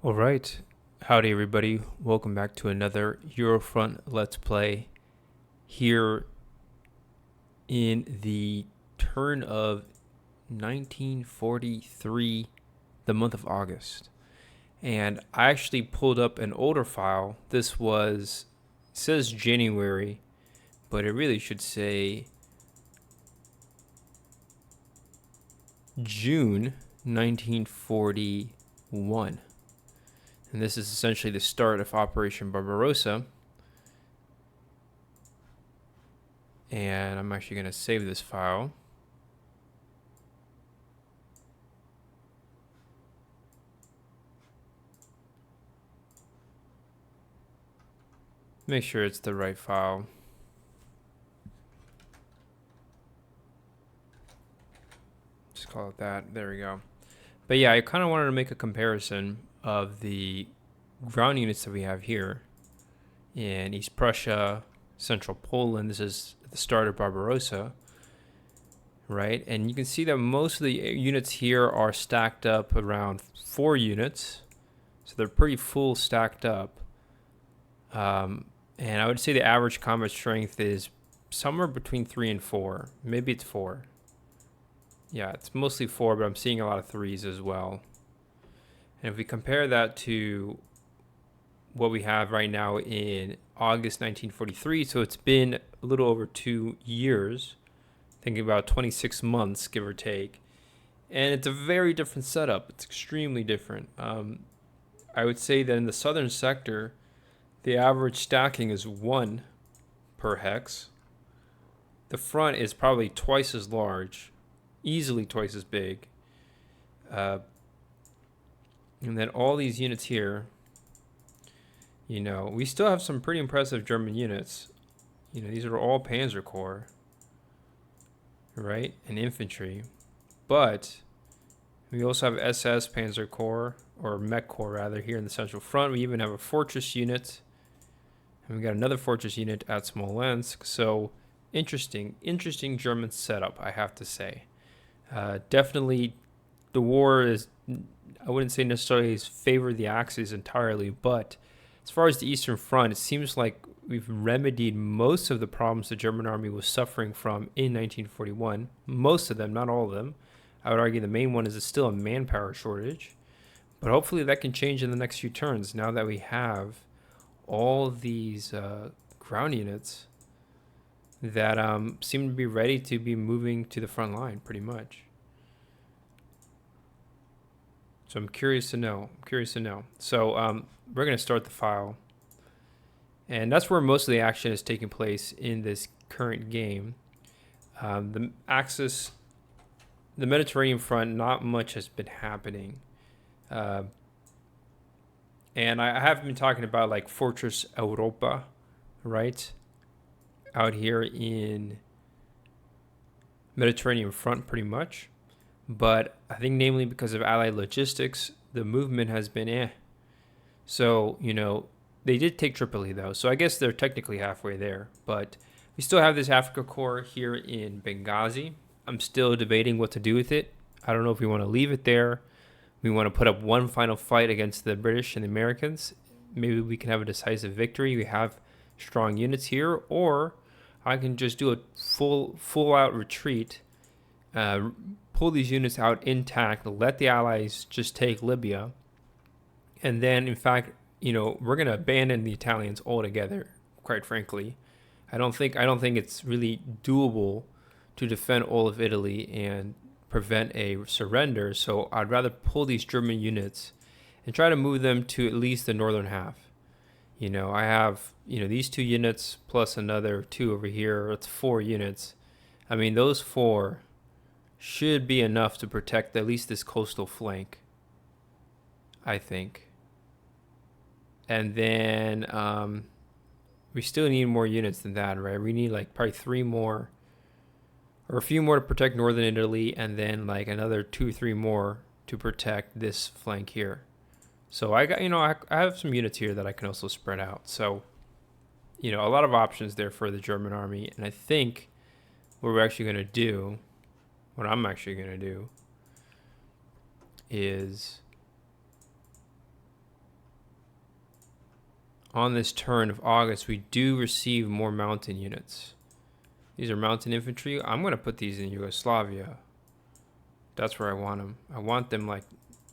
All right. Howdy, everybody. Welcome back to another Eurofront Let's Play here in the turn of 1943, the month of August. And I actually pulled up an older file. This was, it says January, but it really should say June 1941. And this is essentially the start of Operation Barbarossa. And I'm actually going to save this file. Make sure it's the right file. Just call it that. There we go. But yeah, I kind of wanted to make a comparison of the ground units that we have here in East Prussia, Central Poland. This is the start of Barbarossa, right? And you can see that most of the units here are stacked up around 4 units. So they're pretty full stacked up. And I would say the average combat strength is somewhere between 3 and 4. Maybe it's 4. Yeah, it's mostly 4, but I'm seeing a lot of 3s as well. And if we compare that to what we have right now in August 1943, so it's been a little over 2 years, thinking about 26 months, give or take. And it's a very different setup. It's extremely different. I would say that in the southern sector, the average stacking is 1 per hex. The front is probably twice as large, easily twice as big. And then all these units here, you know, we still have some pretty impressive German units. You know, these are all Panzer Corps, right? And infantry. But we also have SS Panzer Corps, or Mech Corps rather, here in the Central Front. We even have a fortress unit. And we got another fortress unit at Smolensk. So interesting German setup, I have to say. Definitely the war is, I wouldn't say necessarily favor the Axis entirely, but as far as the Eastern Front, it seems like we've remedied most of the problems the German army was suffering from in 1941. Most of them, not all of them. I would argue the main one is still a manpower shortage, but hopefully that can change in the next few turns now that we have all these ground units that seem to be ready to be moving to the front line pretty much. So I'm curious to know. So we're going to start the file. And that's where most of the action is taking place in this current game. The Axis, the Mediterranean front, not much has been happening. And I have been talking about like Fortress Europa, right? Out here in Mediterranean front pretty much. But I think namely because of Allied logistics, the movement has been So, you know, they did take Tripoli though. So I guess they're technically halfway there. But we still have this Africa Corps here in Benghazi. I'm still debating what to do with it. I don't know if we want to leave it there. We want to put up one final fight against the British and the Americans. Maybe we can have a decisive victory. We have strong units here. Or I can just do a full out retreat. Pull these units out intact, let the Allies just take Libya, and then, in fact, you know, we're gonna abandon the Italians altogether. Quite frankly, I don't think it's really doable to defend all of Italy and prevent a surrender. So I'd rather pull these German units and try to move them to at least the northern half. You know, I have these 2 units plus another 2 over here. It's 4 units. I mean, those 4 should be enough to protect at least this coastal flank, I think. And then we still need more units than that, right? We need like probably 3 more, or a few more to protect northern Italy, and then like another 2 or 3 more to protect this flank here. So I got, I have some units here that I can also spread out. So, a lot of options there for the German army. And I think what I'm actually going to do is on this turn of August, we do receive more mountain units. These are mountain infantry. I'm going to put these in Yugoslavia. That's where I want them. I want them like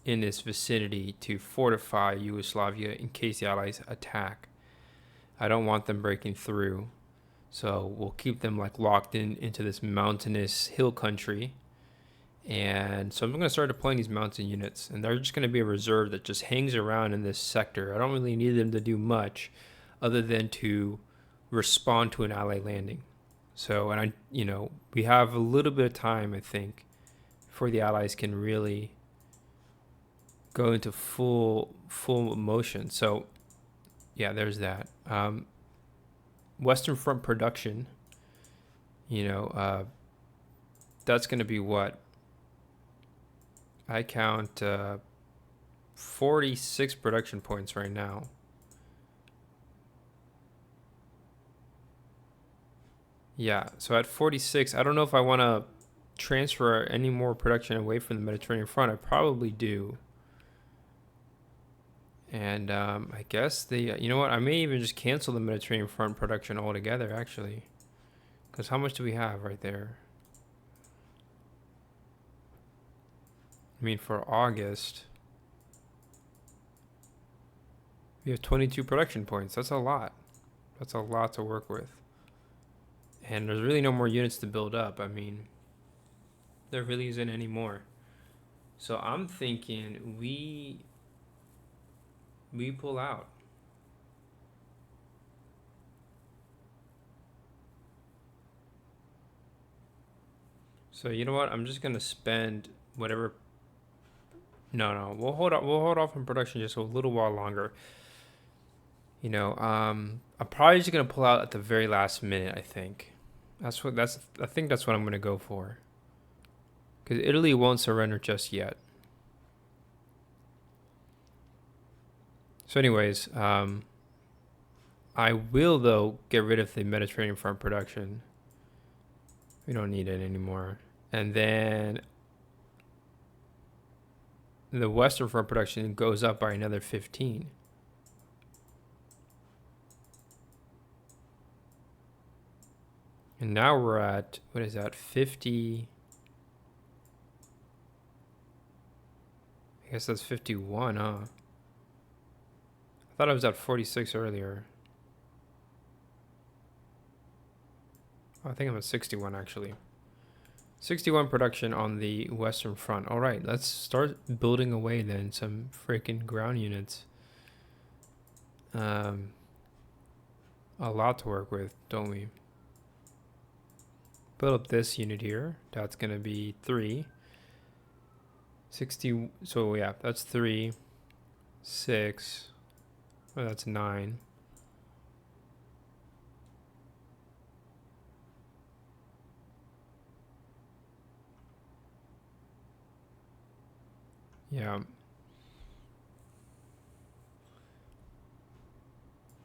in this vicinity to fortify Yugoslavia in case the Allies attack. I don't want them breaking through. So we'll keep them like locked into this mountainous hill country. And so I'm going to start deploying these mountain units, and they're just going to be a reserve that just hangs around in this sector. I don't really need them to do much other than to respond to an ally landing. So, and we have a little bit of time, I think, before the Allies can really go into full motion. So, yeah, there's that. Western Front production, that's going to be what? I count 46 production points right now. Yeah, so at 46, I don't know if I want to transfer any more production away from the Mediterranean front. I probably do. And I guess you know what? I may even just cancel the Mediterranean front production altogether, actually. Because how much do we have right there? I mean, for August, we have 22 production points. That's a lot. That's a lot to work with. And there's really no more units to build up. I mean, there really isn't any more. So I'm thinking we pull out. So you know what? I'm just gonna spend whatever. No, we'll hold off on production just a little while longer. I'm probably just gonna pull out at the very last minute. I think I think that's what I'm gonna go for. Because Italy won't surrender just yet. So, anyways, I will though get rid of the Mediterranean front production. We don't need it anymore, and then the Western front production goes up by another 15. And now we're at, what is that, 50? I guess that's 51, huh? I thought I was at 46 earlier. I think I'm at 61, actually. 61 production on the Western Front. All right, let's start building away then some freaking ground units. A lot to work with, don't we? Build up this unit here. That's going to be 3. 60. So, yeah, that's 3. 6. Oh, that's 9. Yeah.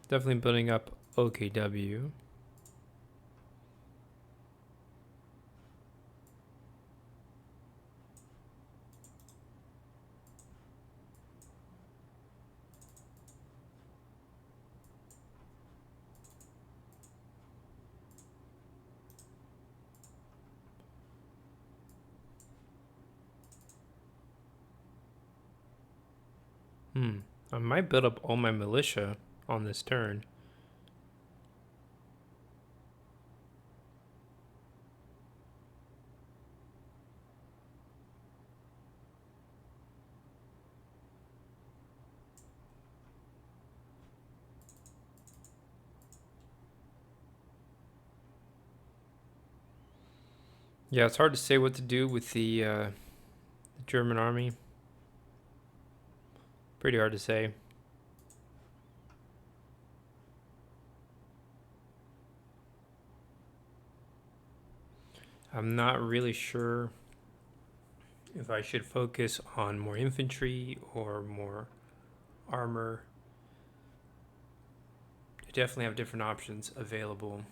Definitely building up OKW. I might build up all my militia on this turn. Yeah, it's hard to say what to do with the German army. Pretty hard to say. I'm not really sure if I should focus on more infantry or more armor. I definitely have different options available.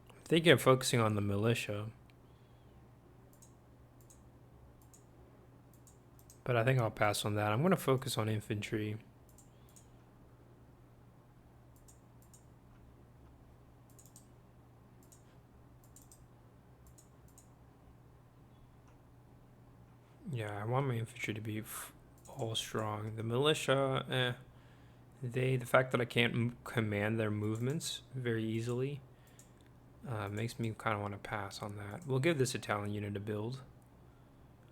I'm thinking of focusing on the militia. But I think I'll pass on that. I'm going to focus on infantry. Yeah, I want my infantry to be all strong. The militia, the fact that I can't command their movements very easily makes me kind of want to pass on that. We'll give this Italian unit a build.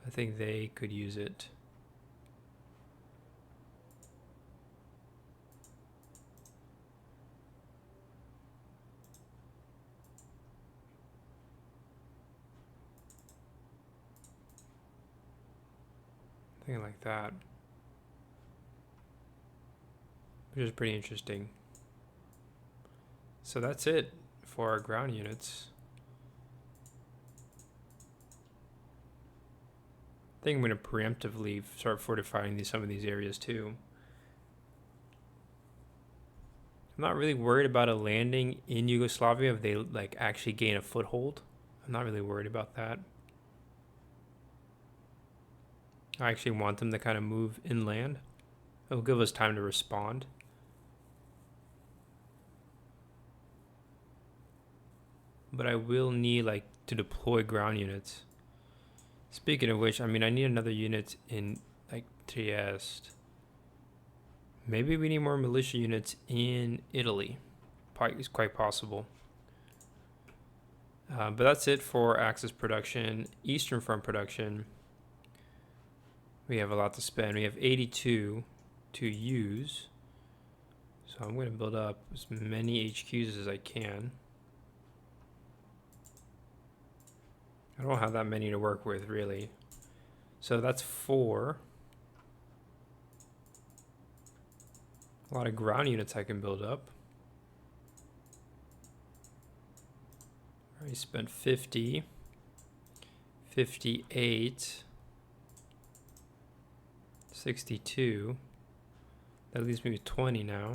I think they could use it. Something like that. Which is pretty interesting. So that's it for our ground units. I think I'm going to preemptively start fortifying some of these areas too. I'm not really worried about a landing in Yugoslavia if they like actually gain a foothold. I'm not really worried about that. I actually want them to kind of move inland. It'll give us time to respond. But I will need like to deploy ground units. Speaking of which, I mean, I need another unit in like Trieste. Maybe we need more militia units in Italy. It's quite possible. But that's it for Axis production. Eastern Front production. We have a lot to spend. We have 82 to use. So I'm going to build up as many HQs as I can. I don't have that many to work with, really. So that's 4. A lot of ground units I can build up. I already spent 50. 58. 62. That leaves me with 20 now.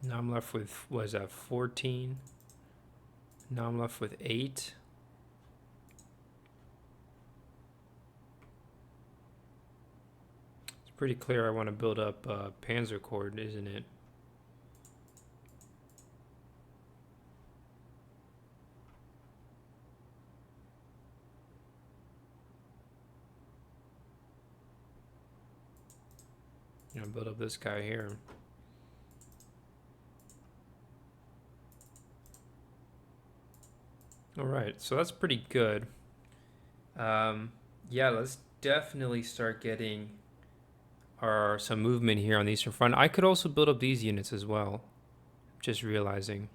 Now I'm left with, what is that, 14? Now I'm left with 8. It's pretty clear I want to build up Panzer Corps, isn't it? I'm gonna build up this guy here. All right, so that's pretty good. Yeah, let's definitely start getting some movement here on the Eastern Front. I could also build up these units as well. Just realizing.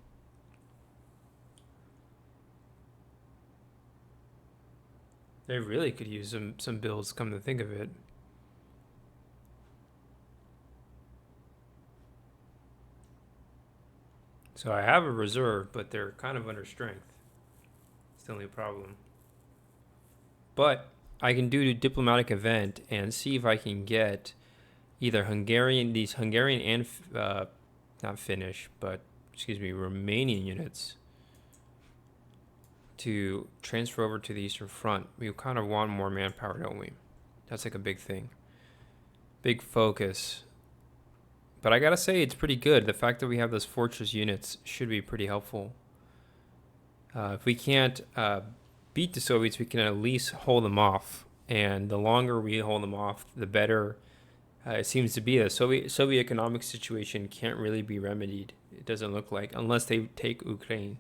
They really could use some builds, come to think of it. So I have a reserve, but they're kind of under strength. It's the only problem. But I can do a diplomatic event and see if I can get either these Hungarian and, not Finnish, but, excuse me, Romanian units to transfer over to the Eastern Front. We kind of want more manpower, don't we? That's like a big thing. Big focus. But I gotta say, it's pretty good. The fact that we have those fortress units should be pretty helpful. If we can't beat the Soviets, we can at least hold them off. And the longer we hold them off, the better it seems to be. The Soviet economic situation can't really be remedied, it doesn't look like, unless they take Ukraine.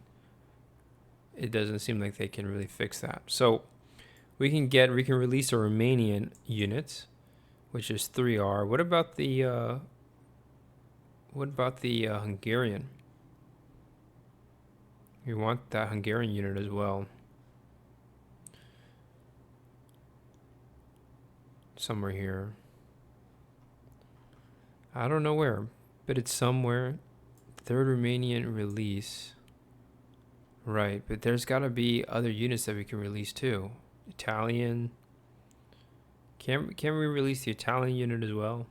It doesn't seem like they can really fix that. So we can release a Romanian unit, which is 3R. What about the Hungarian? We want that Hungarian unit as well. Somewhere here. I don't know where, but it's somewhere. Third Romanian release. Right, but there's got to be other units that we can release too. Italian. Can we release the Italian unit as well?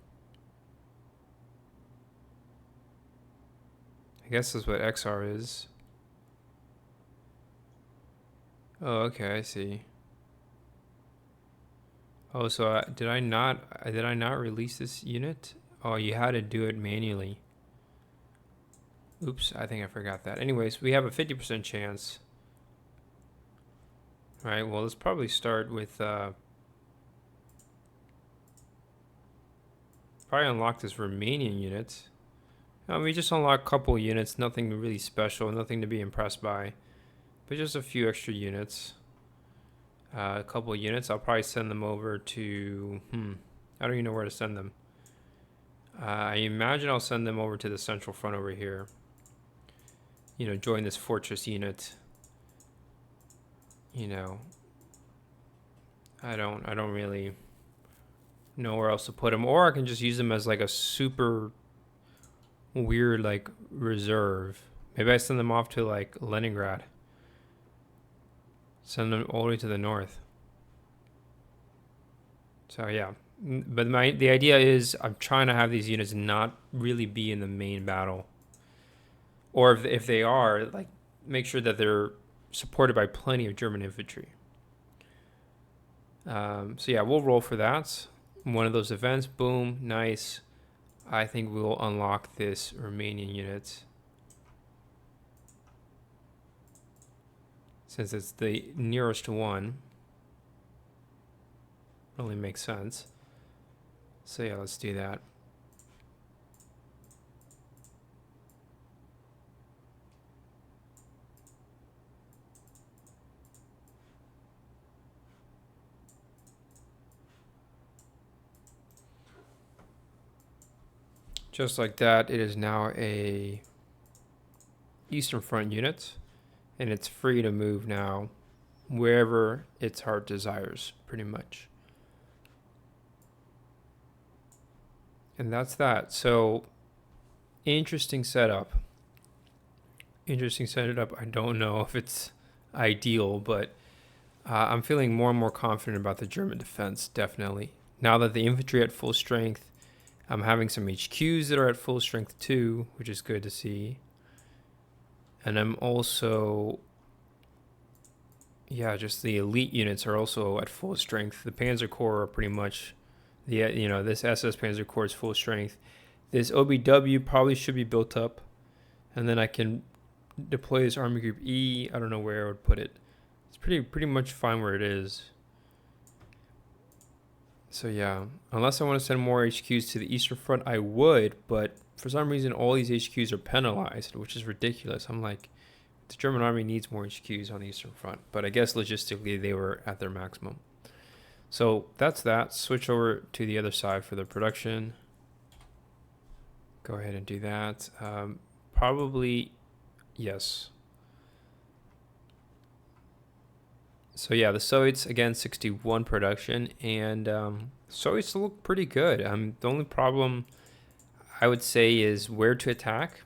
I guess that's what XR is. Oh, okay, I see. Oh, so did I not release this unit? Oh, you had to do it manually. Oops, I think I forgot that. Anyways, we have a 50% chance. All right, well, let's probably start with, probably unlock this Romanian unit. We just unlock a couple units, nothing really special, nothing to be impressed by, but just a few extra units. A couple of units, I'll probably send them over to, I don't even know where to send them. I imagine I'll send them over to the central front over here. You know, join this fortress unit. You know, I don't really know where else to put them, or I can just use them as like a super weird like reserve. Maybe I send them off to like Leningrad. Send them all the way to the north. So yeah, but the idea is I'm trying to have these units not really be in the main battle, or if they are, like, make sure that they're supported by plenty of German infantry. So yeah, we'll roll for that. One of those events, boom, nice. I think we'll unlock this Romanian unit. Since it's the nearest one. Only makes sense. So yeah, let's do that. Just like that, it is now a Eastern Front unit, and it's free to move now wherever its heart desires, pretty much. And that's that. So, interesting setup. Interesting setup. I don't know if it's ideal, but I'm feeling more and more confident about the German defense, definitely. Now that the infantry at full strength, I'm having some HQs that are at full strength too, which is good to see. And I'm also, yeah, just the elite units are also at full strength. The Panzer Corps are pretty much, this SS Panzer Corps is full strength. This OBW probably should be built up, and then I can deploy this Army Group E. I don't know where I would put it. It's pretty much fine where it is. So yeah, unless I want to send more HQs to the Eastern Front, I would, but for some reason all these HQs are penalized, which is ridiculous. I'm like, the German army needs more HQs on the Eastern Front, but I guess logistically they were at their maximum. So that's that. Switch over to the other side for the production. Go ahead and do that. Probably, yes. So yeah, the Soviets, again, 61 production, and Soviets look pretty good. The only problem I would say is where to attack.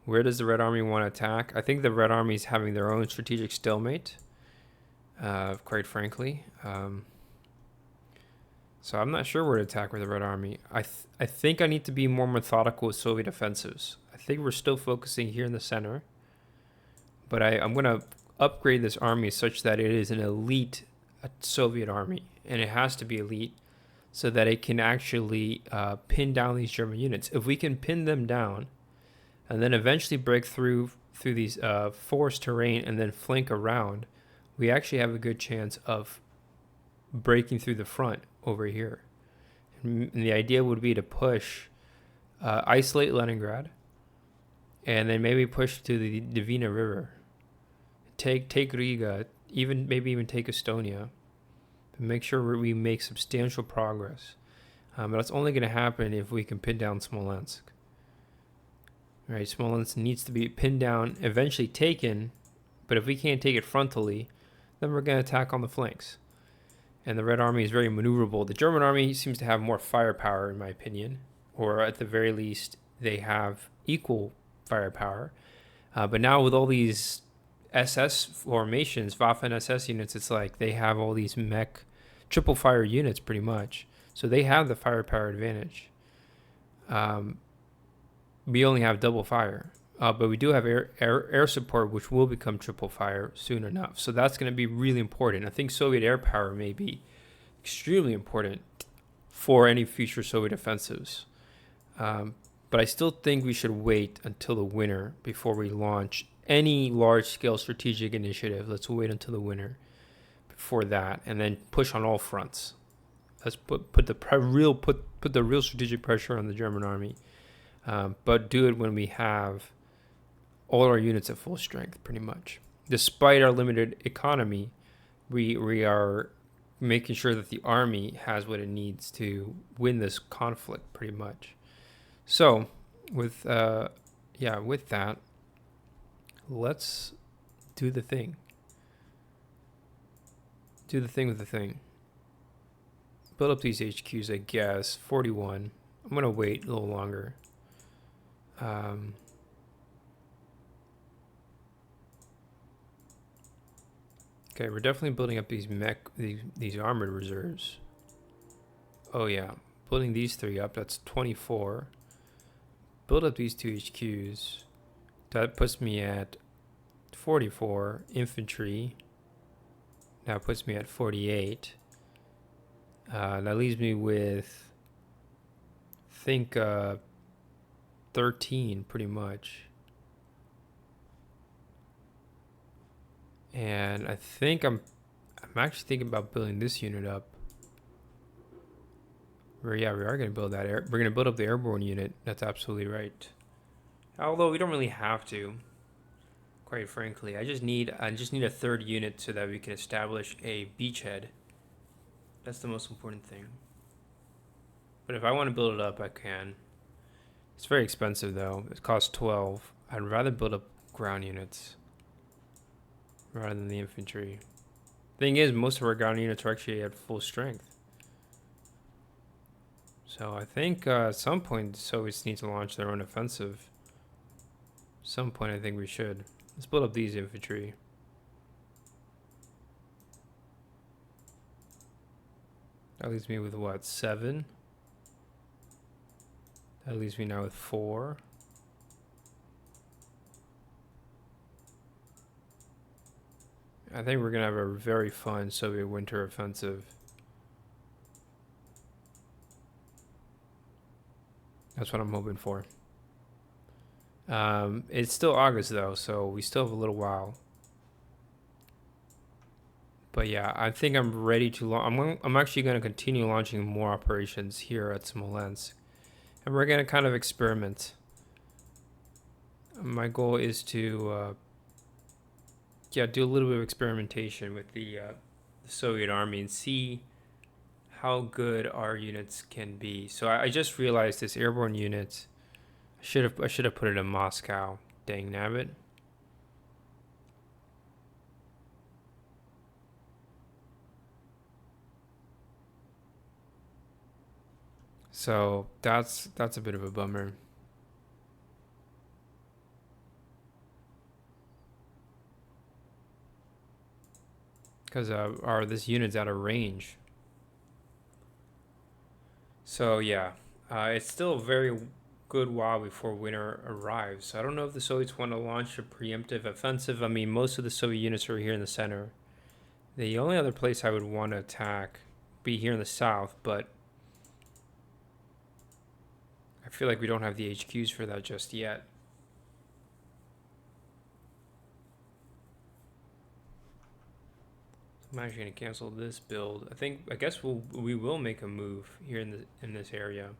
Where does the Red Army want to attack? I think the Red Army is having their own strategic stalemate, quite frankly. So I'm not sure where to attack with the Red Army. I think I need to be more methodical with Soviet offensives. I think we're still focusing here in the center, but I'm going to upgrade this army such that it is an elite Soviet army, and it has to be elite so that it can actually pin down these German units. If we can pin them down and then eventually break through these forest terrain and then flank around, we actually have a good chance of breaking through the front over here. And the idea would be to push, isolate Leningrad, and then maybe push to the Dvina River. Take Riga, maybe even take Estonia, but make sure we make substantial progress. But that's only going to happen if we can pin down Smolensk. Right, Smolensk needs to be pinned down, eventually taken, but if we can't take it frontally, then we're going to attack on the flanks. And the Red Army is very maneuverable. The German Army seems to have more firepower, in my opinion, or at the very least, they have equal firepower. But now with all these SS formations, Waffen SS units, it's like they have all these mech triple fire units pretty much. So they have the firepower advantage. We only have double fire, but we do have air support, which will become triple fire soon enough. So that's going to be really important. I think Soviet air power may be extremely important for any future Soviet offensives. But I still think we should wait until the winter before we launch any large-scale strategic initiative. Let's wait until the winter. before that, and then push on all fronts. Let's put the real strategic pressure on the German army, but do it when we have all our units at full strength, pretty much. Despite our limited economy, we are making sure that the army has what it needs to win this conflict, pretty much. So, with that, let's do the thing. Do the thing with the thing. Build up these HQs, I guess. 41. I'm going to wait a little longer. Okay, we're definitely building up these these armored reserves. Oh yeah, building these 3 up, that's 24. Build up these 2 HQs. That puts me at 44. Infantry. Now puts me at 48. That leaves me with, I think, 13 pretty much. And I think I'm actually thinking about building this unit up. We are going to build that. We're going to build up the airborne unit. That's absolutely right. Although we don't really have to, quite frankly. I just need a 3rd unit so that we can establish a beachhead. That's the most important thing. But if I want to build it up, I can. It's very expensive though. It costs 12. I'd rather build up ground units rather than the infantry. Thing is, most of our ground units are actually at full strength. So I think at some point the Soviets need to launch their own offensive. At some point I think we should. Let's build up these infantry. That leaves me with what, 7? That leaves me now with 4. I think we're gonna have a very fun Soviet winter offensive. That's what I'm hoping for. It's still August though, so we still have a little while. But yeah, I think I'm ready to I'm actually going to continue launching more operations here at Smolensk. And we're going to kind of experiment. My goal is to do a little bit of experimentation with the Soviet army and see how good our units can be. So I just realized this airborne unit, I should have put it in Moscow. Dang nabbit. So that's a bit of a bummer. Because this unit's out of range. So yeah, it's still a very good while before winter arrives. So I don't know if the Soviets want to launch a preemptive offensive. I mean, most of the Soviet units are here in the center. The only other place I would want to attack would be here in the south, but I feel like we don't have the HQs for that just yet. I'm actually going to cancel this build. I guess we will make a move here in this area.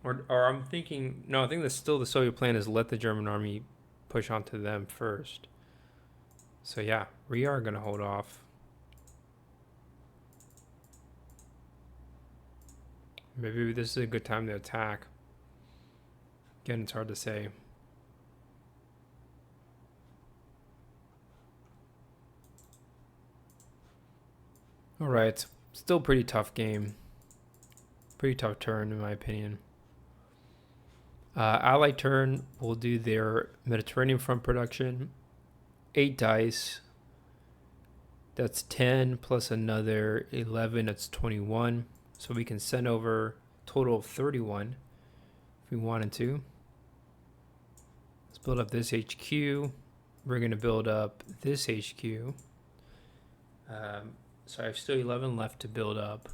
Or I'm thinking, no, I think that's still the Soviet plan is let the German army push onto them first. So yeah, we are going to hold off. Maybe this is a good time to attack. Again, it's hard to say. Alright, still pretty tough game. Pretty tough turn in my opinion. Allied turn will do their Mediterranean front production. 8 dice. That's 10 plus another 11. That's 21. So we can send over a total of 31 if we wanted to. Let's build up this HQ. We're going to build up this HQ. So I have still 11 left to build up.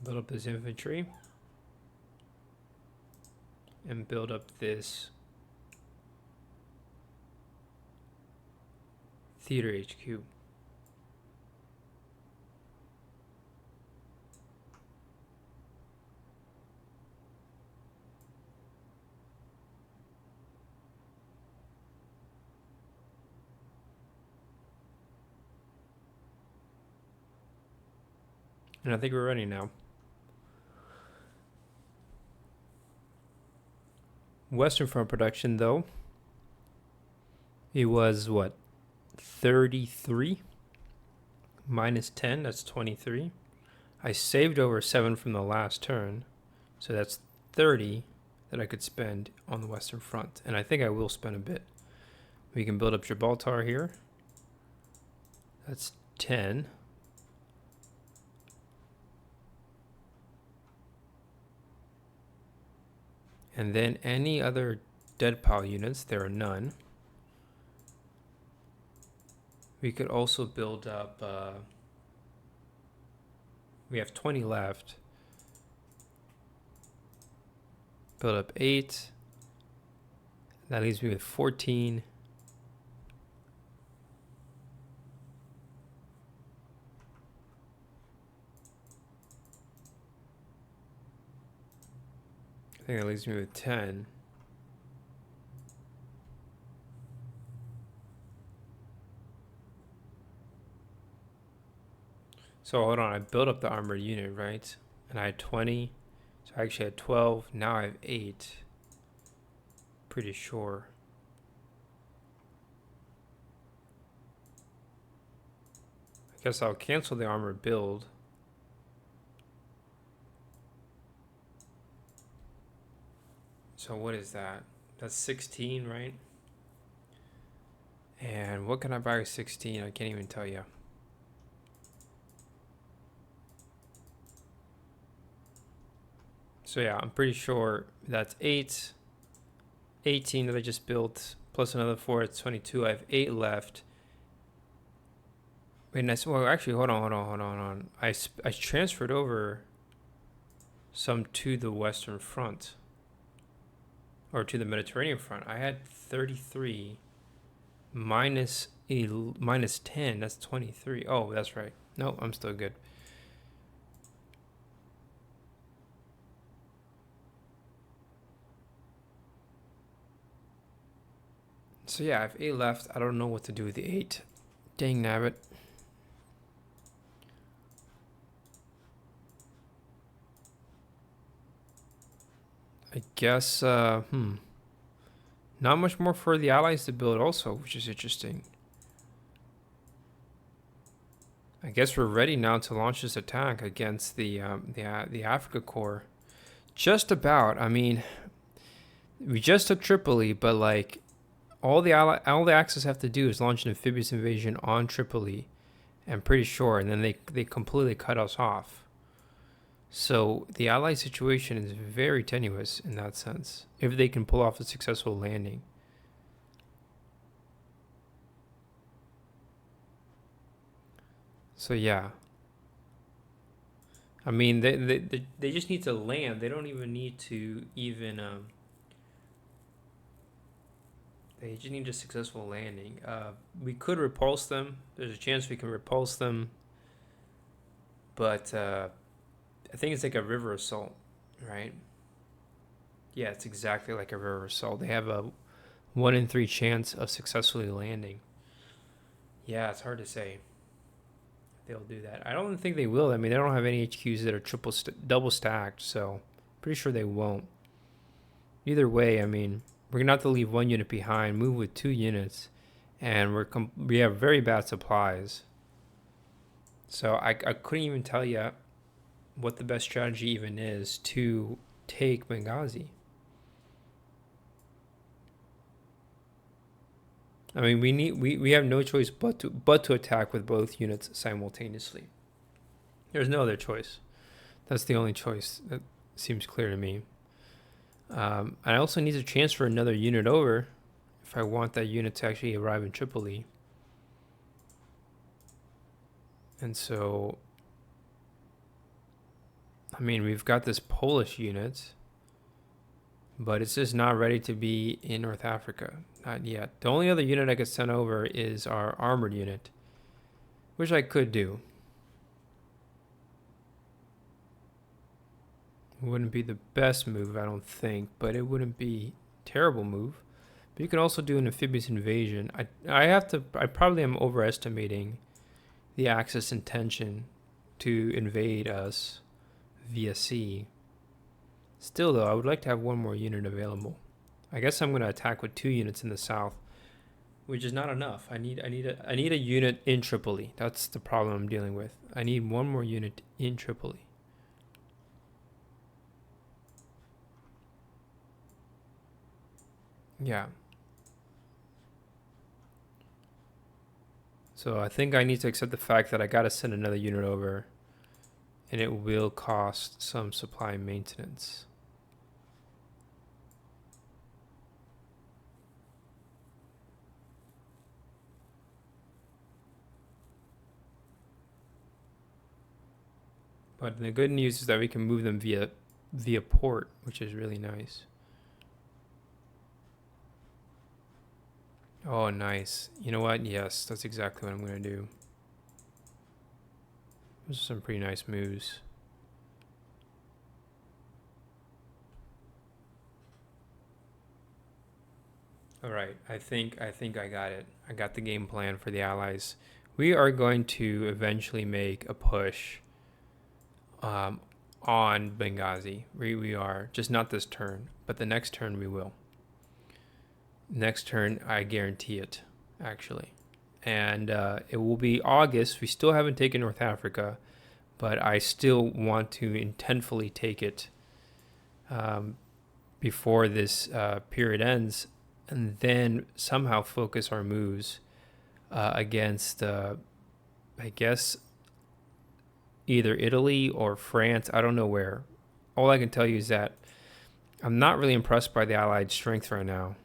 Build up this infantry. And build up this theater HQ. And I think we're ready now. Western Front production, though, it was what? 33 minus 10, that's 23. I saved over 7 from the last turn, so that's 30 that I could spend on the Western Front. And I think I will spend a bit. We can build up Gibraltar here. That's 10. And then any other dead pile units, there are none. We could also build up, we have 20 left. Build up 8. That leaves me with 14. I think that leaves me with 10. So hold on, I built up the armored unit, right? And I had 20. So I actually had 12. Now I have 8. Pretty sure. I guess I'll cancel the armored build. So what is that? That's 16, right? And what can I buy with 16? I can't even tell you. So yeah, I'm pretty sure that's 8. 18 that I just built, plus another 4, it's 22. I have 8 left. Wait, nice. Well, actually, hold on. I transferred over some to the Western Front. Or to the Mediterranean Front. I had 33 minus 10, that's 23. Oh, that's right. No, I'm still good. So yeah, I have 8 left. I don't know what to do with the 8. Dang nabbit. I guess, not much more for the Allies to build also, which is interesting. I guess we're ready now to launch this attack against the Africa Corps. Just about. I mean, we just took Tripoli, but like all the Axis have to do is launch an amphibious invasion on Tripoli, I'm pretty sure, and then they completely cut us off. So the Allied situation is very tenuous in that sense, if they can pull off a successful landing. So yeah. I mean, they just need to land. They don't even need to even... they just need a successful landing. We could repulse them. There's a chance we can repulse them. But I think it's like a river assault, right? Yeah, it's exactly like a river assault. They have a 1 in 3 chance of successfully landing. Yeah, it's hard to say they'll do that. I don't think they will. I mean, they don't have any HQs that are double stacked, so pretty sure they won't. Either way, I mean, we're gonna have to leave 1 unit behind, move with 2 units, and we have very bad supplies. So I couldn't even tell you what the best strategy even is to take Benghazi. I mean, we have no choice but to attack with both units simultaneously. There's no other choice. That's the only choice that seems clear to me. I also need to transfer another unit over if I want that unit to actually arrive in Tripoli. And so, I mean, we've got this Polish unit. but it's just not ready to be in North Africa. Not yet. The only other unit I could send over is our armored unit, which I could do. It wouldn't be the best move, I don't think, but it wouldn't be a terrible move. But you can also do an amphibious invasion. I probably am overestimating the Axis intention to invade us via sea. Still though, I would like to have one more unit available. I guess I'm going to attack with 2 units in the south, which is not enough. I need a unit in Tripoli. That's the problem I'm dealing with. I need one more unit in Tripoli. Yeah. So I think I need to accept the fact that I got to send another unit over, and it will cost some supply maintenance. But the good news is that we can move them via port, which is really nice. Oh, nice. You know what? Yes, that's exactly what I'm going to do. Those are some pretty nice moves. All right, I think I got it. I got the game plan for the Allies. We are going to eventually make a push on Benghazi. We are, just not this turn, but the next turn we will. Next turn, I guarantee it, actually. And it will be August. We still haven't taken North Africa, but I still want to intentfully take it before this period ends, and then somehow focus our moves against, I guess, either Italy or France. I don't know where. All I can tell you is that I'm not really impressed by the Allied strength right now.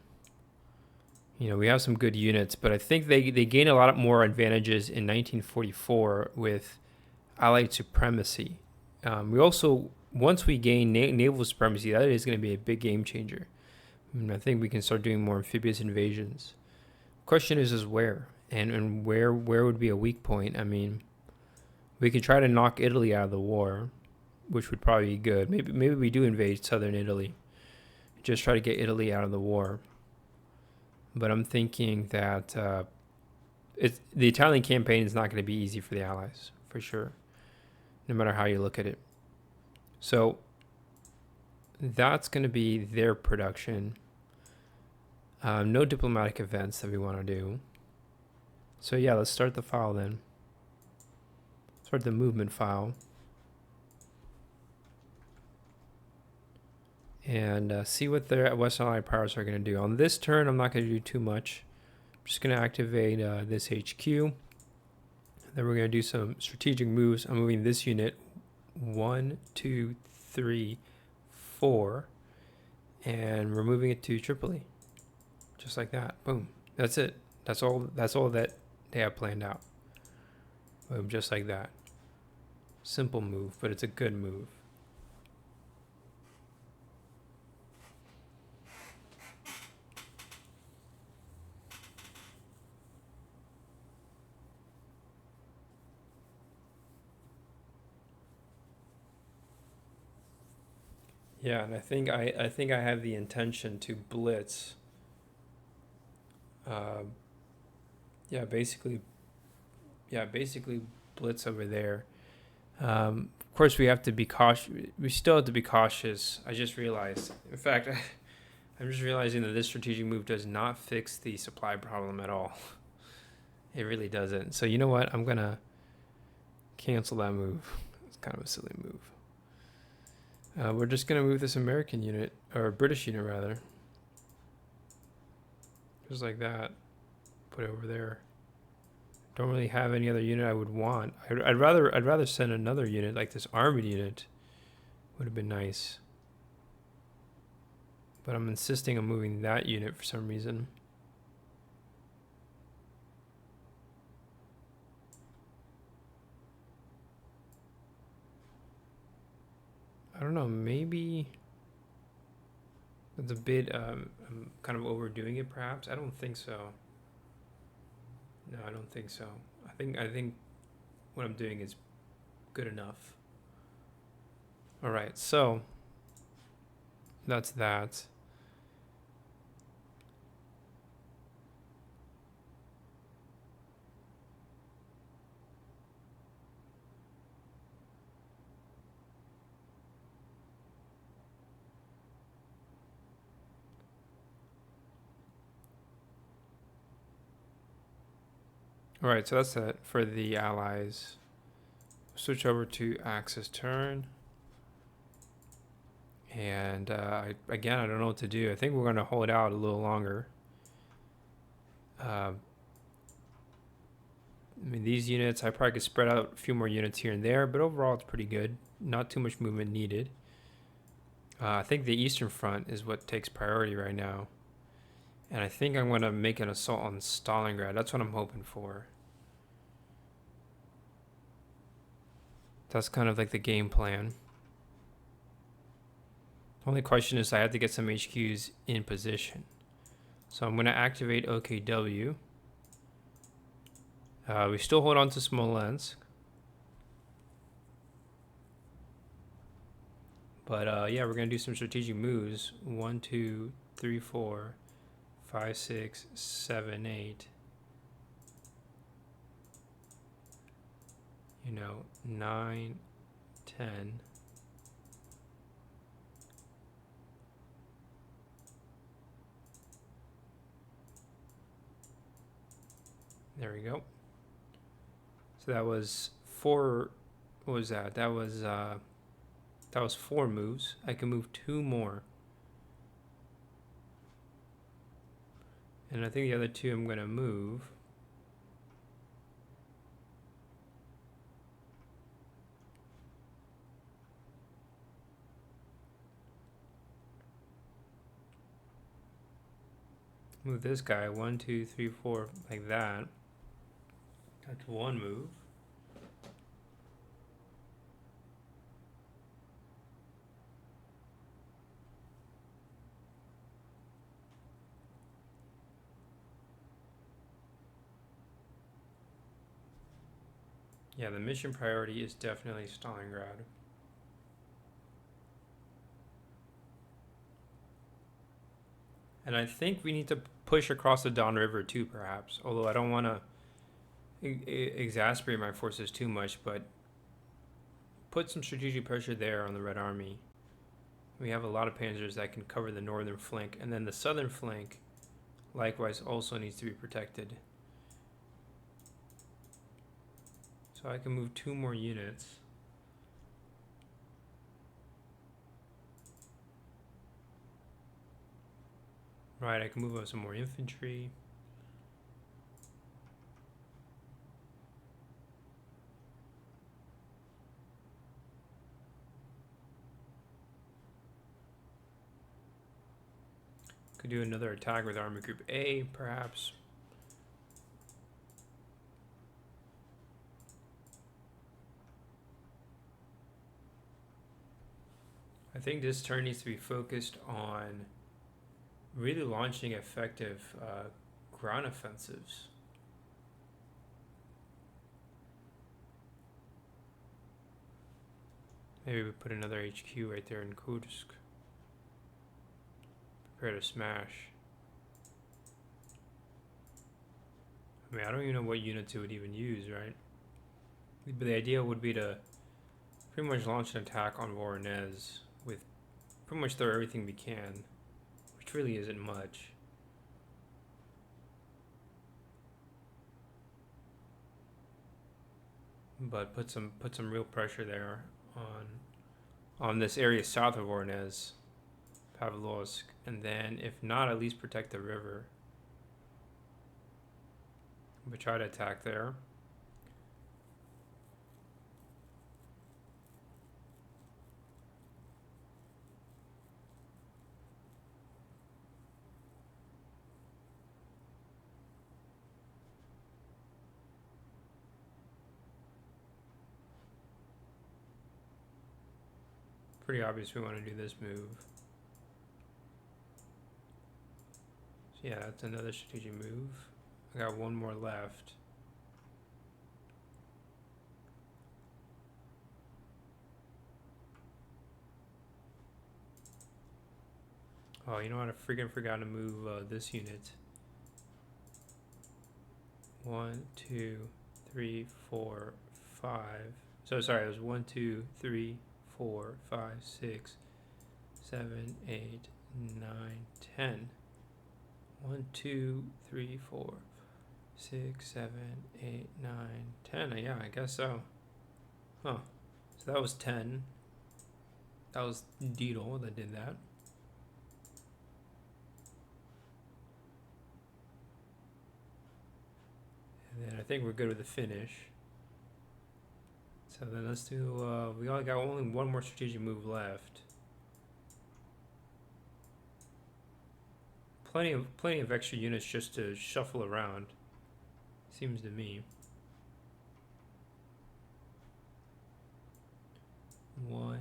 You know, we have some good units, but I think they gain a lot more advantages in 1944 with Allied supremacy. We also, once we gain naval supremacy, that is going to be a big game changer. And I think we can start doing more amphibious invasions. Question is where? And where would be a weak point? I mean, we can try to knock Italy out of the war, which would probably be good. Maybe we do invade southern Italy. Just try to get Italy out of the war. But I'm thinking that the Italian campaign is not going to be easy for the Allies, for sure, no matter how you look at it. So that's going to be their production. No diplomatic events that we want to do. So yeah, let's start the file then. Start the movement file. And see what their Western Allied powers are going to do. On this turn, I'm not going to do too much. I'm just going to activate this HQ. Then we're going to do some strategic moves. I'm moving this unit 1, 2, 3, 4. And we're moving it to Tripoli. Just like that. Boom. That's it. That's all that they have planned out. Boom, just like that. Simple move, but it's a good move. Yeah, and I think I have the intention to blitz. Yeah, basically blitz over there. Of course, we have to be cautious. We still have to be cautious. I just realized. In fact, I'm just realizing that this strategic move does not fix the supply problem at all. It really doesn't. So you know what? I'm gonna cancel that move. It's kind of a silly move. We're just going to move this American unit, or British unit rather. Just like that. Put it over there. Don't really have any other unit I would want. I'd rather send another unit, like this armored unit. Would have been nice. But I'm insisting on moving that unit for some reason. I don't know, maybe That's a bit, I'm kind of overdoing it perhaps. I don't think so. No, I don't think so. I think what I'm doing is good enough. All right, so that's that. All right, so that's it for the allies. Switch over to Axis turn. And again, I don't know what to do. I think we're going to hold out a little longer. I mean, these units, I probably could spread out a few more units here and there, but overall it's pretty good. Not too much movement needed. I think the Eastern Front is what takes priority right now. And I think I'm going to make an assault on Stalingrad. That's what I'm hoping for. That's kind of like the game plan. The only question is I have to get some HQs in position. So I'm going to activate OKW. We still hold on to Smolensk. But yeah, we're going to do some strategic moves. 1, 2, 3, 4, 5, 6, 7, 8. 9, 10. There we go. So that was 4. What was that? That was 4 moves. I can move 2 more. And I think the other 2 I'm going to move. Move this guy 1, 2, 3, 4 like that. That's 1 move. Yeah, the mission priority is definitely Stalingrad. And I think we need to push across the Don River too, perhaps. Although I don't want to exasperate my forces too much, but put some strategic pressure there on the Red Army. We have a lot of panzers that can cover the northern flank, and then the southern flank, likewise, also needs to be protected. So I can move 2 more units. Right, I can move up some more infantry. Could do another attack with Army Group A, perhaps. I think this turn needs to be focused on really launching effective ground offensives. Maybe we put another HQ right there in Kursk. Prepare to smash. I mean, I don't even know what units it would even use, right? But the idea would be to pretty much launch an attack on Voronezh with pretty much throw everything we can, which really isn't much. But put some real pressure there on this area south of Voronezh, Pavlovsk, and then if not, at least protect the river. But try to attack there. Pretty obvious we want to do this move. Yeah, that's another strategic move. I got one more left. Oh, you know what? I freaking forgot to move this unit. 1, 2, 3, 4, 5. So sorry, it was 1, 2, 3, 4, 5, 6, 7, 8, 9, 10. 1, 2, 3, 4, 6, 7, 8, 9, 10. Yeah, I guess so. Huh. So that was 10. That was Deedle that did that. And then I think we're good with the finish. So then let's do, we only got one more strategic move left. Plenty of extra units just to shuffle around, seems to me. 1,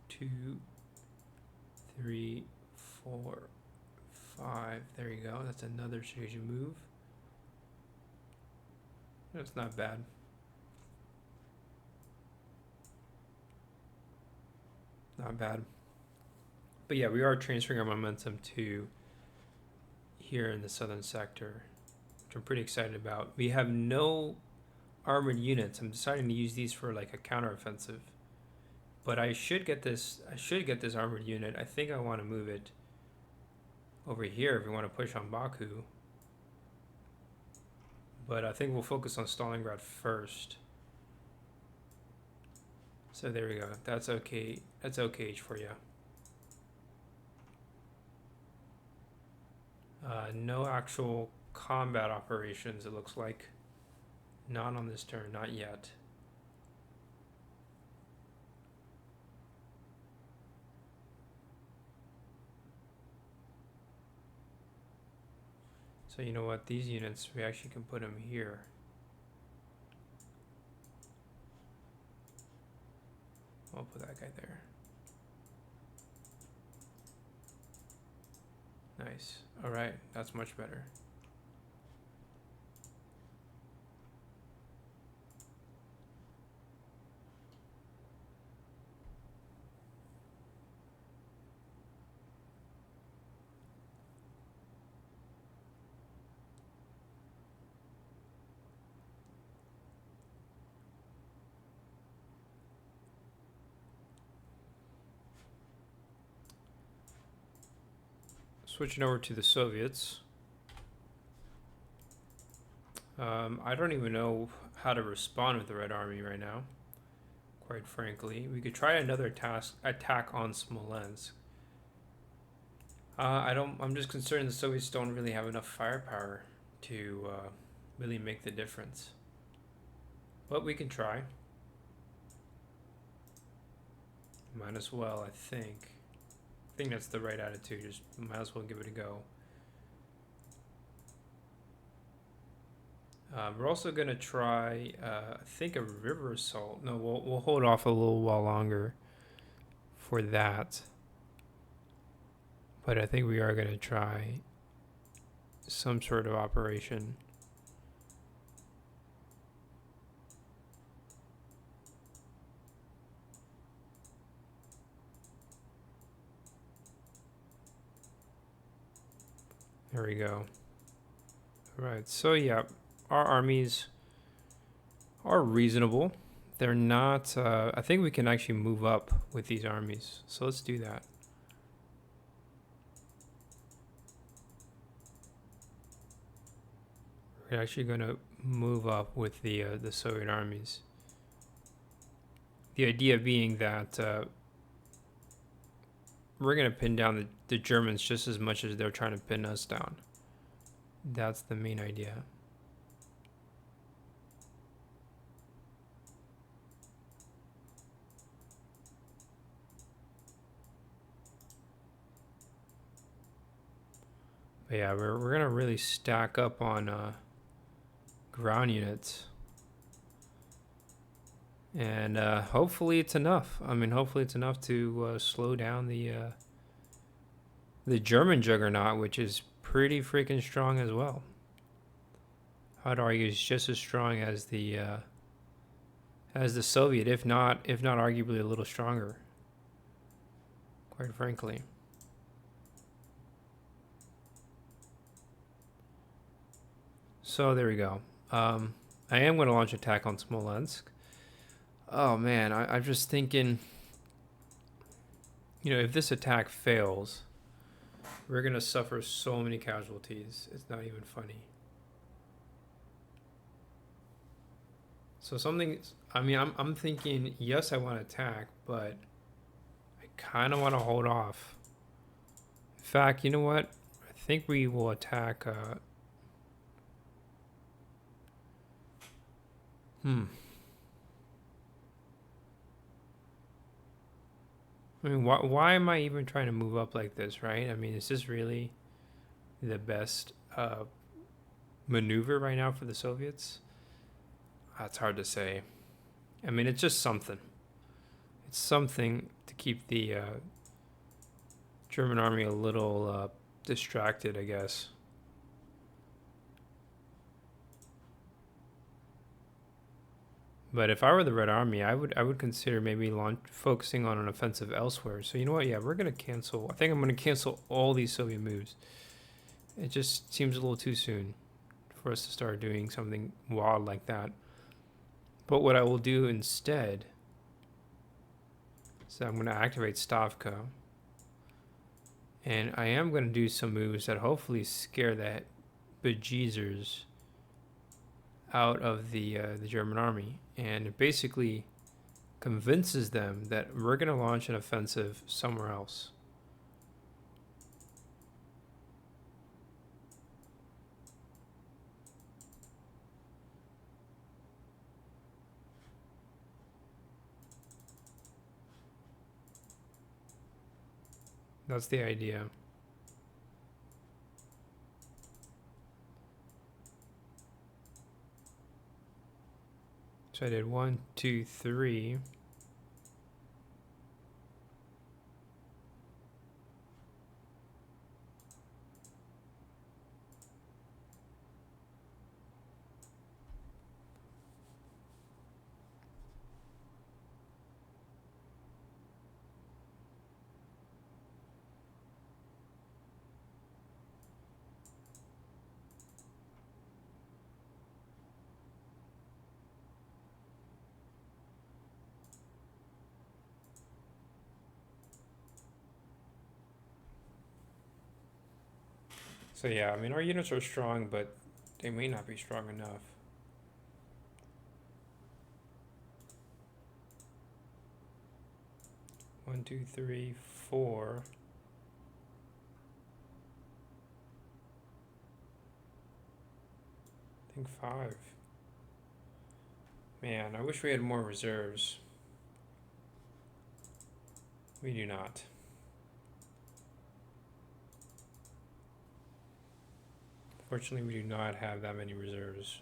2, 3, 4, 5. There you go. That's another strategic move. That's not bad. Not bad. But yeah, we are transferring our momentum to here in the southern sector, which I'm pretty excited about. We have no armored units. I'm deciding to use these for like a counteroffensive. But I should get this armored unit. I think I want to move it over here if we want to push on Baku. But I think we'll focus on Stalingrad first. So there we go. That's okay. That's okay for you. No actual combat operations, it looks like. Not on this turn, not yet. So you know what? These units, we actually can put them here. I'll put that guy there. Nice. All right, that's much better. Switching over to the Soviets. I don't even know how to respond with the Red Army right now, quite frankly. We could try another attack on Smolensk. I'm just concerned the Soviets don't really have enough firepower to really make the difference. But we can try. Might as well, I think. I think that's the right attitude. Just might as well give it a go. We're also gonna try, I think, a river assault. No, we'll hold off a little while longer for that. But I think we are gonna try some sort of operation. There we go. All right, so yeah, our armies are reasonable. They're not, I think we can actually move up with these armies. So let's do that. We're actually going to move up with the Soviet armies. The idea being that we're going to pin down the Germans just as much as they're trying to pin us down. That's the main idea. But yeah, we're going to really stack up on ground units. And hopefully it's enough. I mean, hopefully it's enough to slow down the German juggernaut, which is pretty freaking strong as well. I'd argue it's just as strong as the Soviet, if not arguably a little stronger, quite frankly. So there we go. I am going to launch attack on Smolensk. Oh man, I'm just thinking, you know, if this attack fails, we're going to suffer so many casualties. It's not even funny. So I'm thinking, yes, I want to attack, but I kind of want to hold off. In fact, you know what? I think we will attack, I mean, why am I even trying to move up like this, right? I mean, is this really the best maneuver right now for the Soviets? It's hard to say. I mean, it's just something. It's something to keep the German army a little distracted, I guess. But if I were the Red Army, I would consider maybe focusing on an offensive elsewhere. So you know what? Yeah, we're gonna cancel. I think I'm gonna cancel all these Soviet moves. It just seems a little too soon for us to start doing something wild like that. But what I will do instead is I'm gonna activate Stavka, and I am gonna do some moves that hopefully scare the bejeezers out of the German army, and it basically convinces them that we're going to launch an offensive somewhere else. That's the idea. So I did 1, 2, 3. So yeah, I mean, our units are strong, but they may not be strong enough. One, two, three, four. I think 5. Man, I wish we had more reserves. We do not. Fortunately, we do not have that many reserves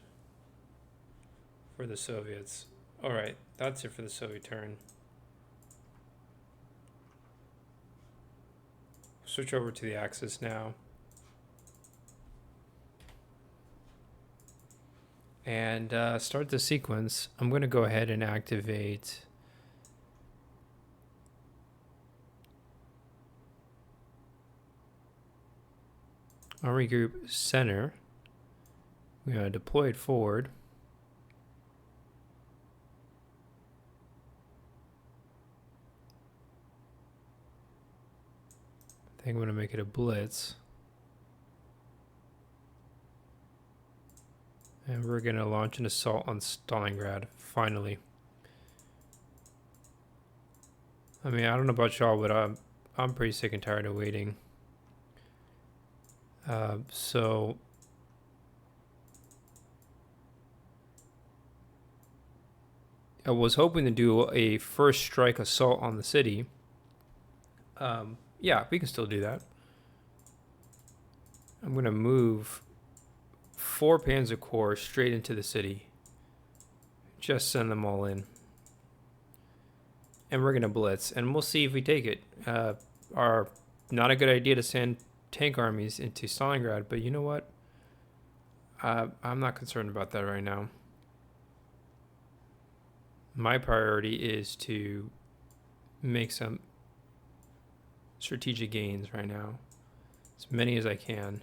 for the Soviets. Alright, that's it for the Soviet turn. Switch over to the Axis now. And start the sequence. I'm going to go ahead and activate Army Group Center. We're going to deploy it forward. I think I'm going to make it a blitz. And we're going to launch an assault on Stalingrad, finally. I mean, I don't know about y'all, but I'm pretty sick and tired of waiting. So I was hoping to do a first strike assault on the city. Yeah, we can still do that. I'm going to move 4 Panzer Corps straight into the city. Just send them all in. And we're going to blitz, and we'll see if we take it. Not a good idea to send tank armies into Stalingrad, but you know what? I'm not concerned about that right now. My priority is to make some strategic gains right now, as many as I can.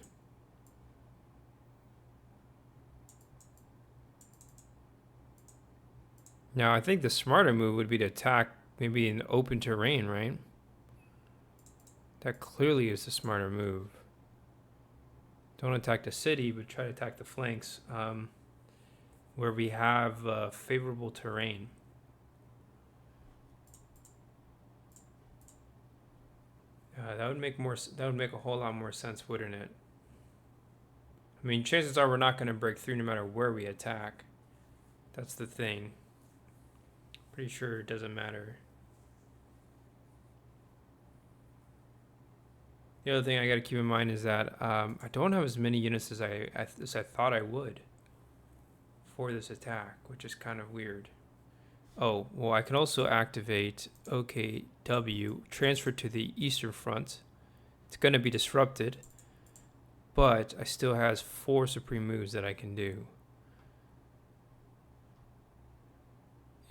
Now, I think the smarter move would be to attack maybe in open terrain, right? That clearly is the smarter move. Don't attack the city, but try to attack the flanks where we have favorable terrain. That would make a whole lot more sense, wouldn't it? I mean, chances are we're not going to break through no matter where we attack. That's the thing. Pretty sure it doesn't matter. The other thing I got to keep in mind is that I don't have as many units as I thought I would for this attack, which is kind of weird. Oh, well, I can also activate OKW, transfer to the Eastern Front. It's going to be disrupted, but I still has 4 supreme moves that I can do.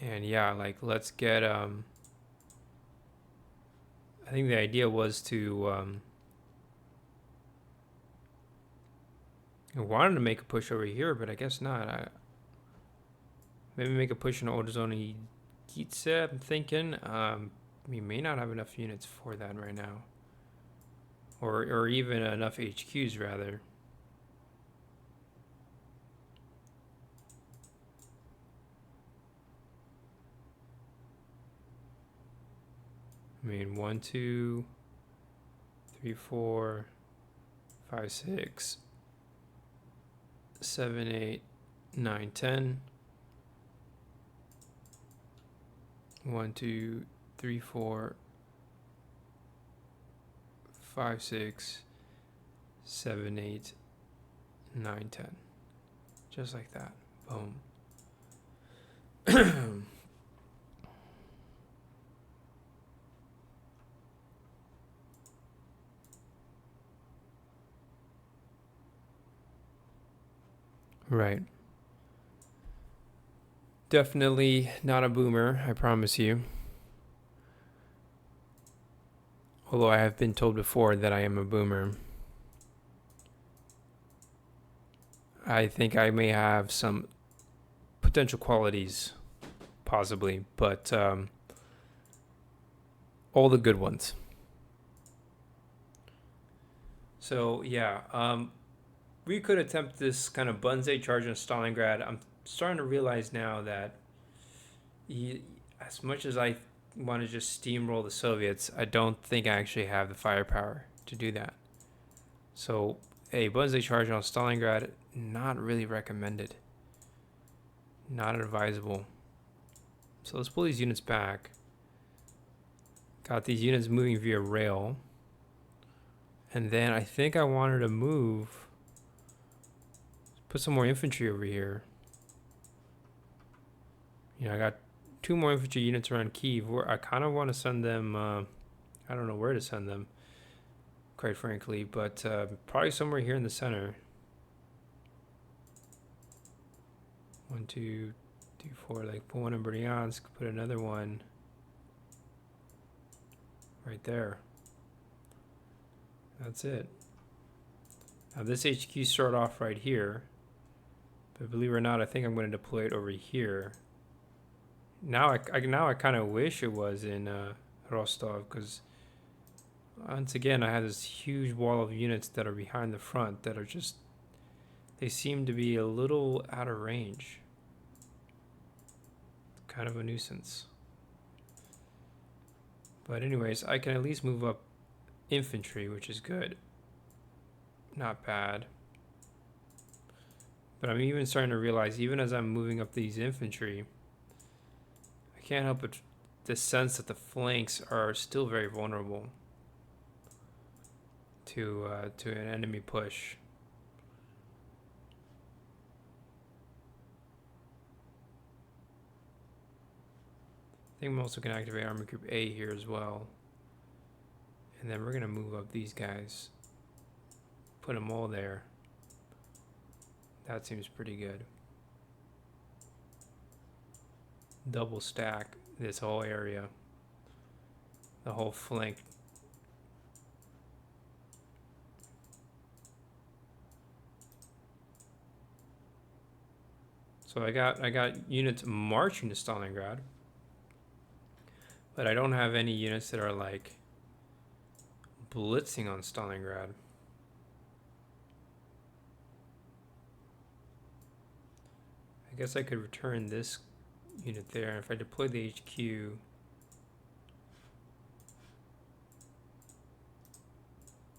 And yeah, like, let's get, I think the idea was to, I wanted to make a push over here, but I guess not. Maybe make a push in Odzoni Gitse, I'm thinking. We may not have enough units for that right now. Or even enough HQs, rather. I mean, 1, 2, 3, 4, 5, 6, 7, 8, 9, 10. 1, 2, 3, 4, 5, 6, 7, 8, 9, 10. Just like that. Boom. Right. Definitely not a boomer, I promise you. Although I have been told before that I am a boomer. I think I may have some potential qualities, possibly, but all the good ones. So yeah, we could attempt this kind of Bunze charge on Stalingrad. I'm starting to realize now that as much as I want to just steamroll the Soviets, I don't think I actually have the firepower to do that. So a Bunze charge on Stalingrad, not really recommended. Not advisable. So let's pull these units back. Got these units moving via rail. And then I think I wanted to move, put some more infantry over here. You know, I got 2 more infantry units around Kyiv. Where I kind of want to send them, I don't know where to send them, quite frankly, but probably somewhere here in the center. 1, 2, 3, 4, like put one in Bryansk, put another one right there. That's it. Now this HQ start off right here, but believe it or not, I think I'm going to deploy it over here. Now I kind of wish it was in Rostov, because once again I have this huge wall of units that are behind the front that are just, they seem to be a little out of range. It's kind of a nuisance. But anyways, I can at least move up infantry, which is good. Not bad. But I'm even starting to realize, even as I'm moving up these infantry, I can't help but the sense that the flanks are still very vulnerable to an enemy push. I think I'm also going to activate Army Group A here as well. And then we're going to move up these guys put them all there. That seems pretty good. Double stack this whole area, the whole flank. So I got units marching to Stalingrad, but I don't have any units that are like blitzing on Stalingrad. I guess I could return this unit there. If I deploy the HQ, if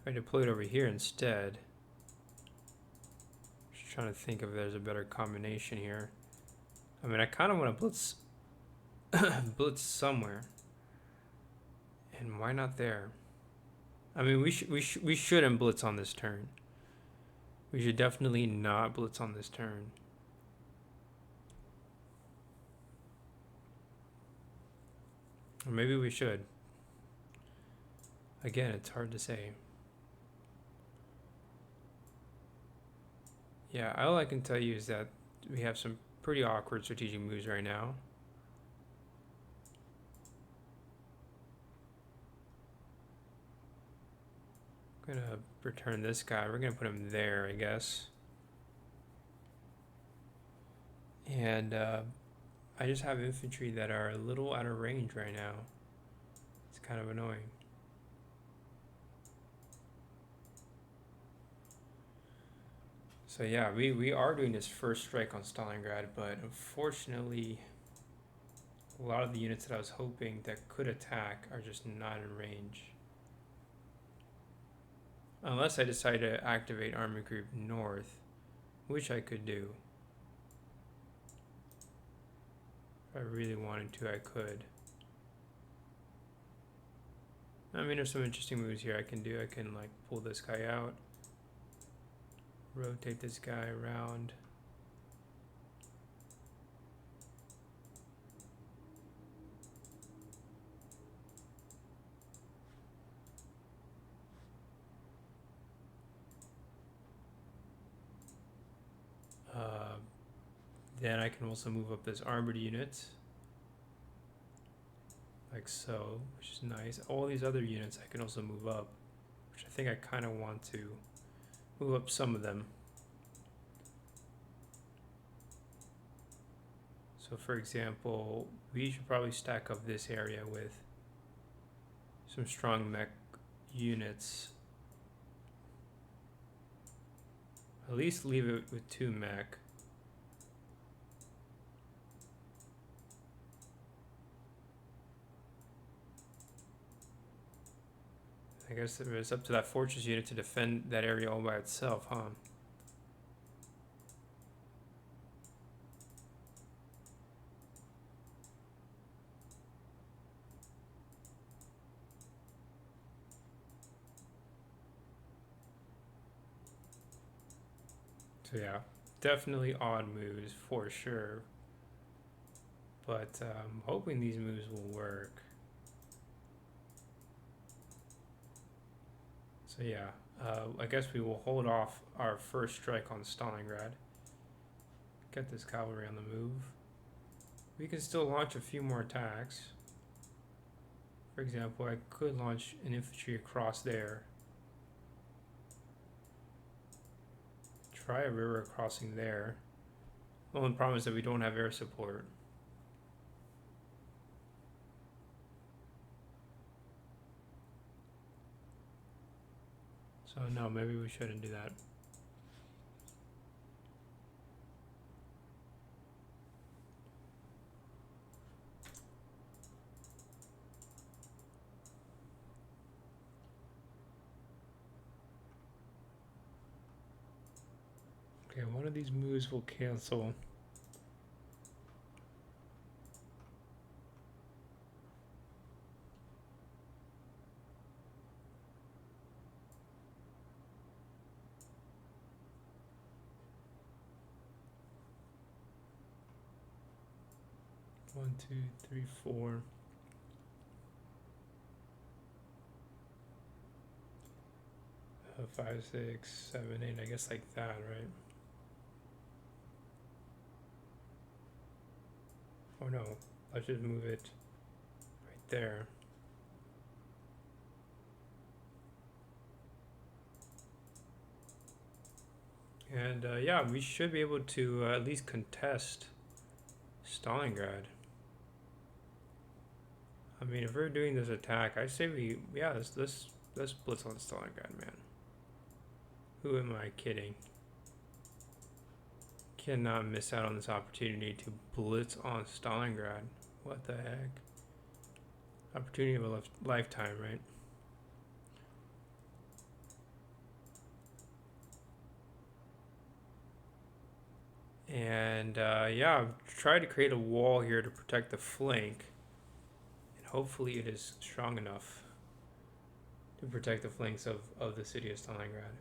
I deploy it over here instead, just trying to think if there's a better combination here. I mean, I kind of want to blitz blitz somewhere, and why not there? I mean, we shouldn't blitz on this turn. We should definitely not blitz on this turn. Or maybe we should. Again, it's hard to say. Yeah, all I can tell you is that we have some pretty awkward strategic moves right now. I'm gonna return this guy. We're gonna put him there, I guess. And I just have infantry that are a little out of range right now. It's kind of annoying. So yeah, we are doing this first strike on Stalingrad, but unfortunately, a lot of the units that I was hoping that could attack are just not in range. Unless I decide to activate Army Group North, which I could do. If I really wanted to, I could. I mean, there's some interesting moves here I can do. I can like pull this guy out, rotate this guy around. Then I can also move up this armored unit, like so, which is nice. All these other units I can also move up, which I think I kind of want to move up some of them. So for example, we should probably stack up this area with some strong mech units. At least leave it with 2 mech. I guess it's up to that fortress unit to defend that area all by itself, huh? So yeah, definitely odd moves for sure. But I'm hoping these moves will work. So yeah, I guess we will hold off our first strike on Stalingrad. Get this cavalry on the move. We can still launch a few more attacks. For example, I could launch an infantry across there. Try a river crossing there. The only problem is that we don't have air support. So no, maybe we shouldn't do that. Okay, one of these moves will cancel. One, two, three, four. So 5, 6, 7, 8. I guess like that, right? Oh no, let's just move it right there. And yeah, we should be able to at least contest Stalingrad. I mean, if we're doing this attack, I say let's blitz on Stalingrad, man. Who am I kidding? Cannot miss out on this opportunity to blitz on Stalingrad. What the heck? Opportunity of a lifetime, right? And yeah, try to create a wall here to protect the flank. And hopefully it is strong enough to protect the flanks of the city of Stalingrad.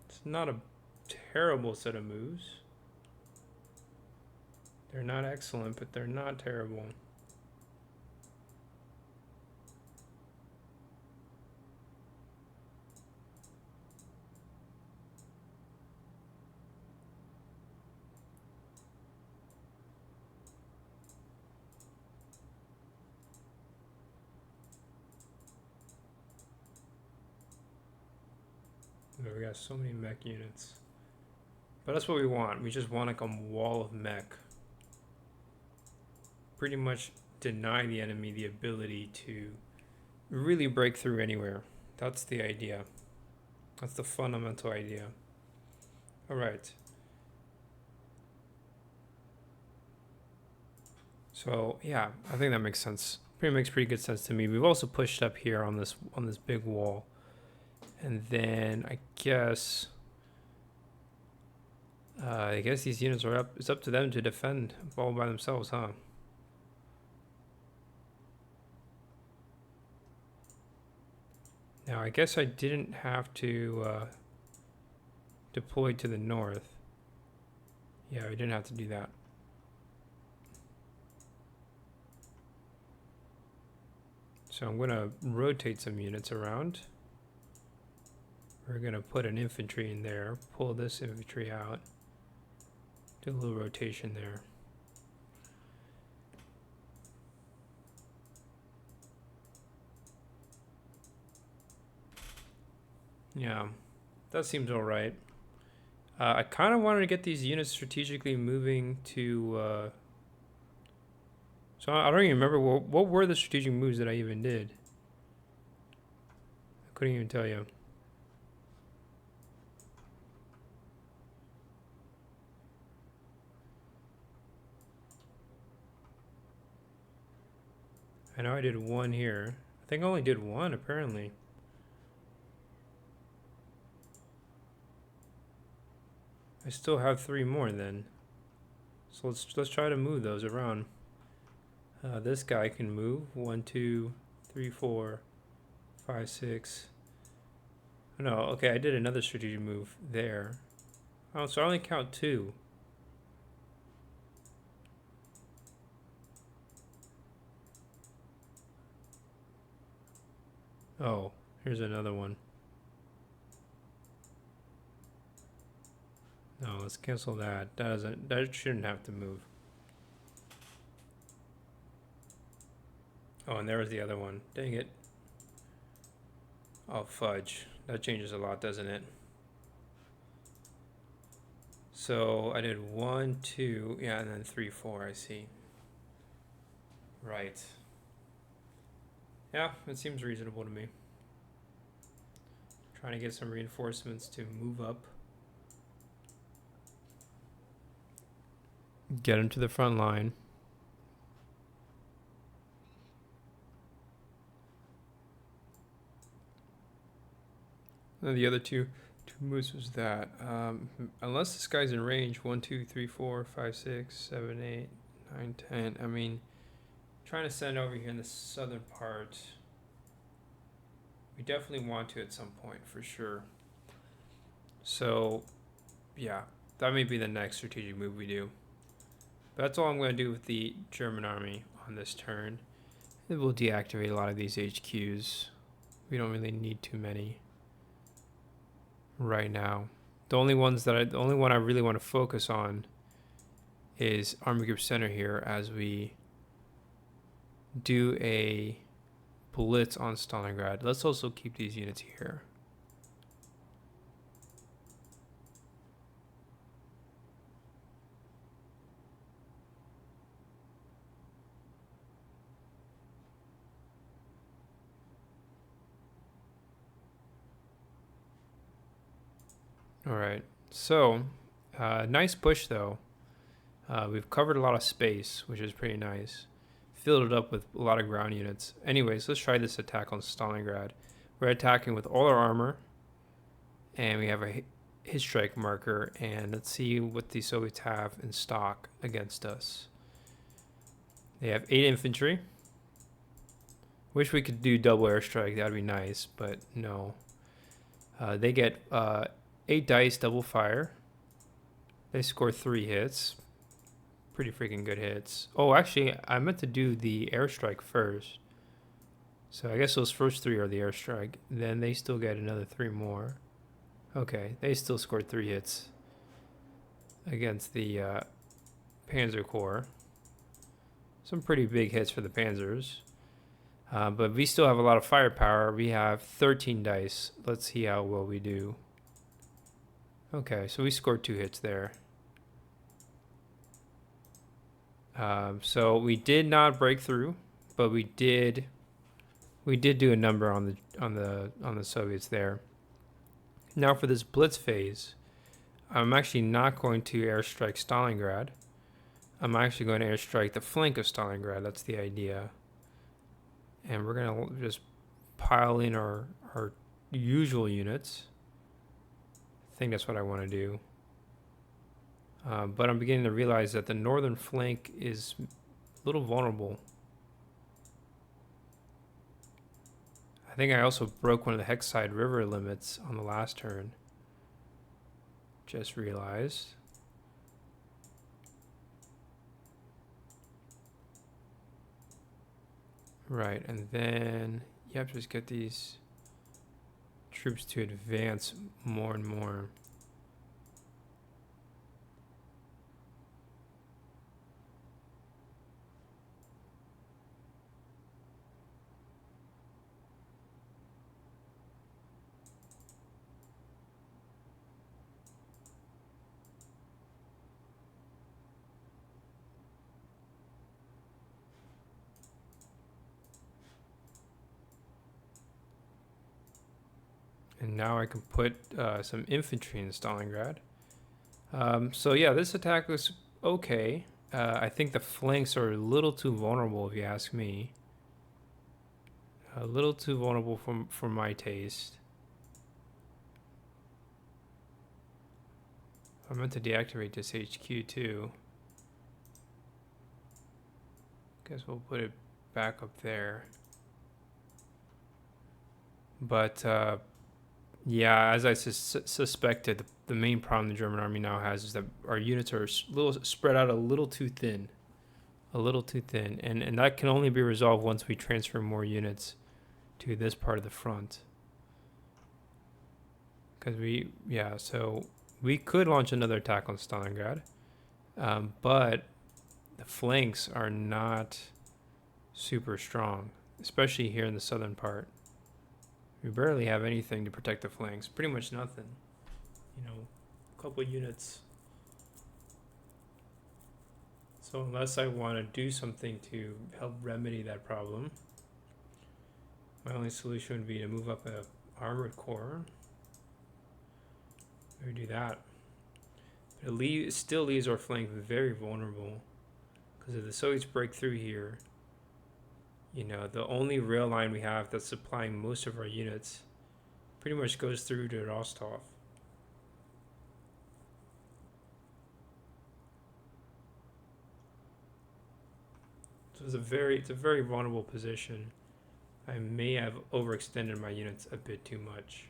It's not a terrible set of moves. They're not excellent, but they're not terrible. We got so many mech units. But that's what we want. We just want like a wall of mech. Pretty much deny the enemy the ability to really break through anywhere. That's the idea. That's the fundamental idea. Alright. So yeah, I think that makes sense. Makes pretty good sense to me. We've also pushed up here on this big wall. And then I guess these units are up. It's up to them to defend all by themselves, huh? Now I guess I didn't have to deploy to the north. Yeah, we didn't have to do that. So I'm gonna rotate some units around. We're gonna put an infantry in there, pull this infantry out, do a little rotation there. Yeah, that seems all right. I kind of wanted to get these units strategically moving to. So I don't even remember what were the strategic moves that I even did. I couldn't even tell you. I know I did one here. I think I only did one apparently. I still have 3 more then. So let's try to move those around. This guy can move 1, 2, 3, 4, 5, 6. No, okay, I did another strategic move there. Oh, so I only count 2. Oh, here's another one. No, let's cancel that. That shouldn't have to move. Oh, and there was the other one. Dang it. Oh, fudge. That changes a lot, doesn't it? So I did 1, 2, yeah, and then 3, 4, I see. Right. Yeah, it seems reasonable to me. Trying to get some reinforcements to move up. Get them to the front line. And the other two moves was that. Unless this guy's in range, 1, 2, 3, 4, 5, 6, 7, 8, 9, 10. I mean, trying to send over here in the southern part. We definitely want to at some point, for sure. So, yeah, that may be the next strategic move we do. But that's all I'm going to do with the German army on this turn. It will deactivate a lot of these HQs. We don't really need too many right now. The only one I really want to focus on is Army Group Center here as we do a blitz on Stalingrad. Let's also keep these units here. All right, so nice push though. We've covered a lot of space, which is pretty nice. Filled it up with a lot of ground units. Anyways, let's try this attack on Stalingrad. We're attacking with all our armor, and we have a hit strike marker, and let's see what the Soviets have in stock against us. They have 8 infantry. Wish we could do double airstrike, that'd be nice, but no. They get 8 dice, double fire. They score 3 hits. Pretty freaking good hits. Oh, actually, I meant to do the airstrike first. So I guess those first 3 are the airstrike. Then they still get another 3 more. Okay, they still scored 3 hits against the Panzer Corps. Some pretty big hits for the Panzers. But we still have a lot of firepower. We have 13 dice. Let's see how well we do. Okay, so we scored 2 hits there. So we did not break through, but we did do a number on the Soviets there. Now for this blitz phase, I'm actually not going to airstrike Stalingrad. I'm actually going to airstrike the flank of Stalingrad. That's the idea. And we're going to just pile in our usual units. I think that's what I want to do. But I'm beginning to realize that the northern flank is a little vulnerable. I think I also broke one of the Hexside River limits on the last turn. Just realized. Right, and then you have to just get these troops to advance more and more. And now I can put some infantry in Stalingrad. So yeah, this attack was okay. I think the flanks are a little too vulnerable, if you ask me. A little too vulnerable for my taste. I meant to deactivate this HQ too. Guess we'll put it back up there. But yeah, as I suspected, the main problem the German army now has is that our units are spread out a little too thin. And that can only be resolved once we transfer more units to this part of the front. Because so we could launch another attack on Stalingrad, but the flanks are not super strong, especially here in the southern part. We barely have anything to protect the flanks. Pretty much nothing. You know, a couple units. So unless I want to do something to help remedy that problem, my only solution would be to move up a armored corps. Maybe do that. But it still leaves our flank very vulnerable. Because if the Soviets break through here, you know, the only rail line we have that's supplying most of our units pretty much goes through to Rostov. So it's a very vulnerable position. I may have overextended my units a bit too much.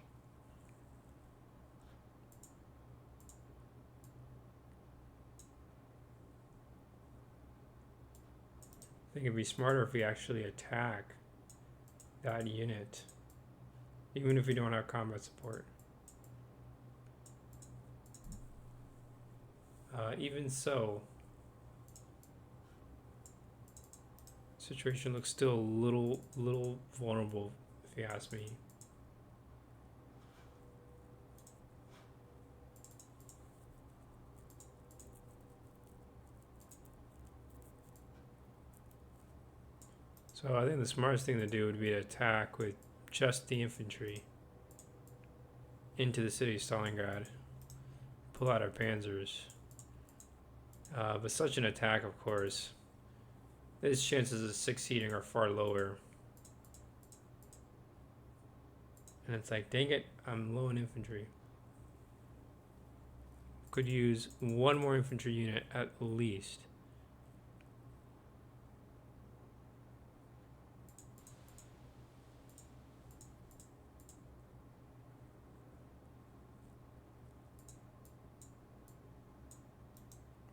I think it'd be smarter if we actually attack that unit, even if we don't have combat support. Even so, situation looks still a little vulnerable, if you ask me. So I think the smartest thing to do would be to attack with just the infantry into the city of Stalingrad, pull out our panzers. But such an attack, of course, its chances of succeeding are far lower. And it's like, dang it, I'm low in infantry. Could use one more infantry unit at least.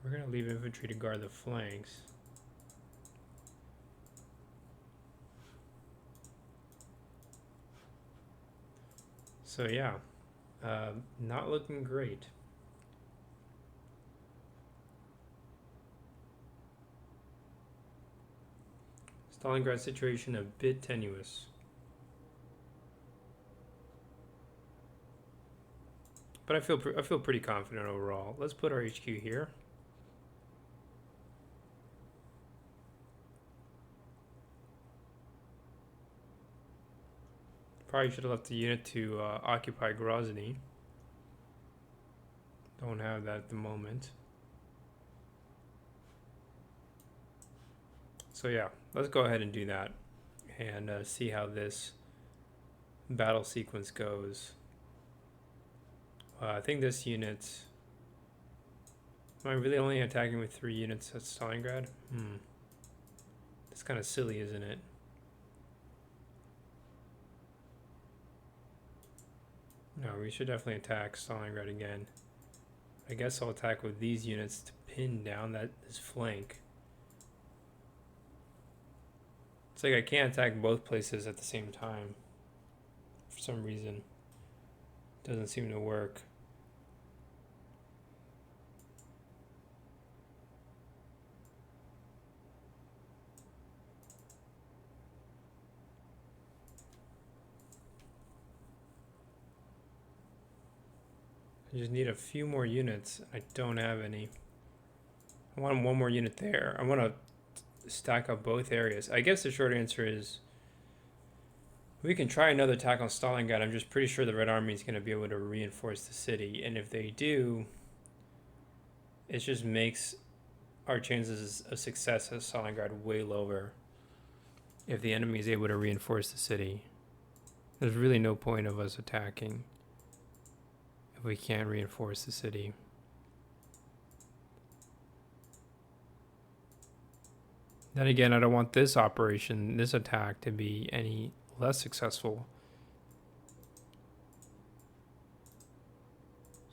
We're going to leave infantry to guard the flanks. So yeah, not looking great. Stalingrad situation a bit tenuous. But I feel pretty confident overall. Let's put our HQ here. Probably should have left the unit to occupy Grozny. Don't have that at the moment. So yeah, let's go ahead and do that and see how this battle sequence goes. I think this unit... Am I really only attacking with 3 units at Stalingrad? That's kind of silly, isn't it? No, we should definitely attack Stalingrad again. I guess I'll attack with these units to pin down this flank. It's like I can't attack both places at the same time. For some reason. Doesn't seem to work. I just need a few more units. I don't have any. I want one more unit there. I want to stack up both areas. I guess the short answer is we can try another attack on Stalingrad. I'm just pretty sure the Red Army is going to be able to reinforce the city. And if they do, it just makes our chances of success at Stalingrad way lower. If the enemy is able to reinforce the city, there's really no point of us attacking if we can't reinforce the city. Then again, I don't want this operation, this attack, to be any less successful.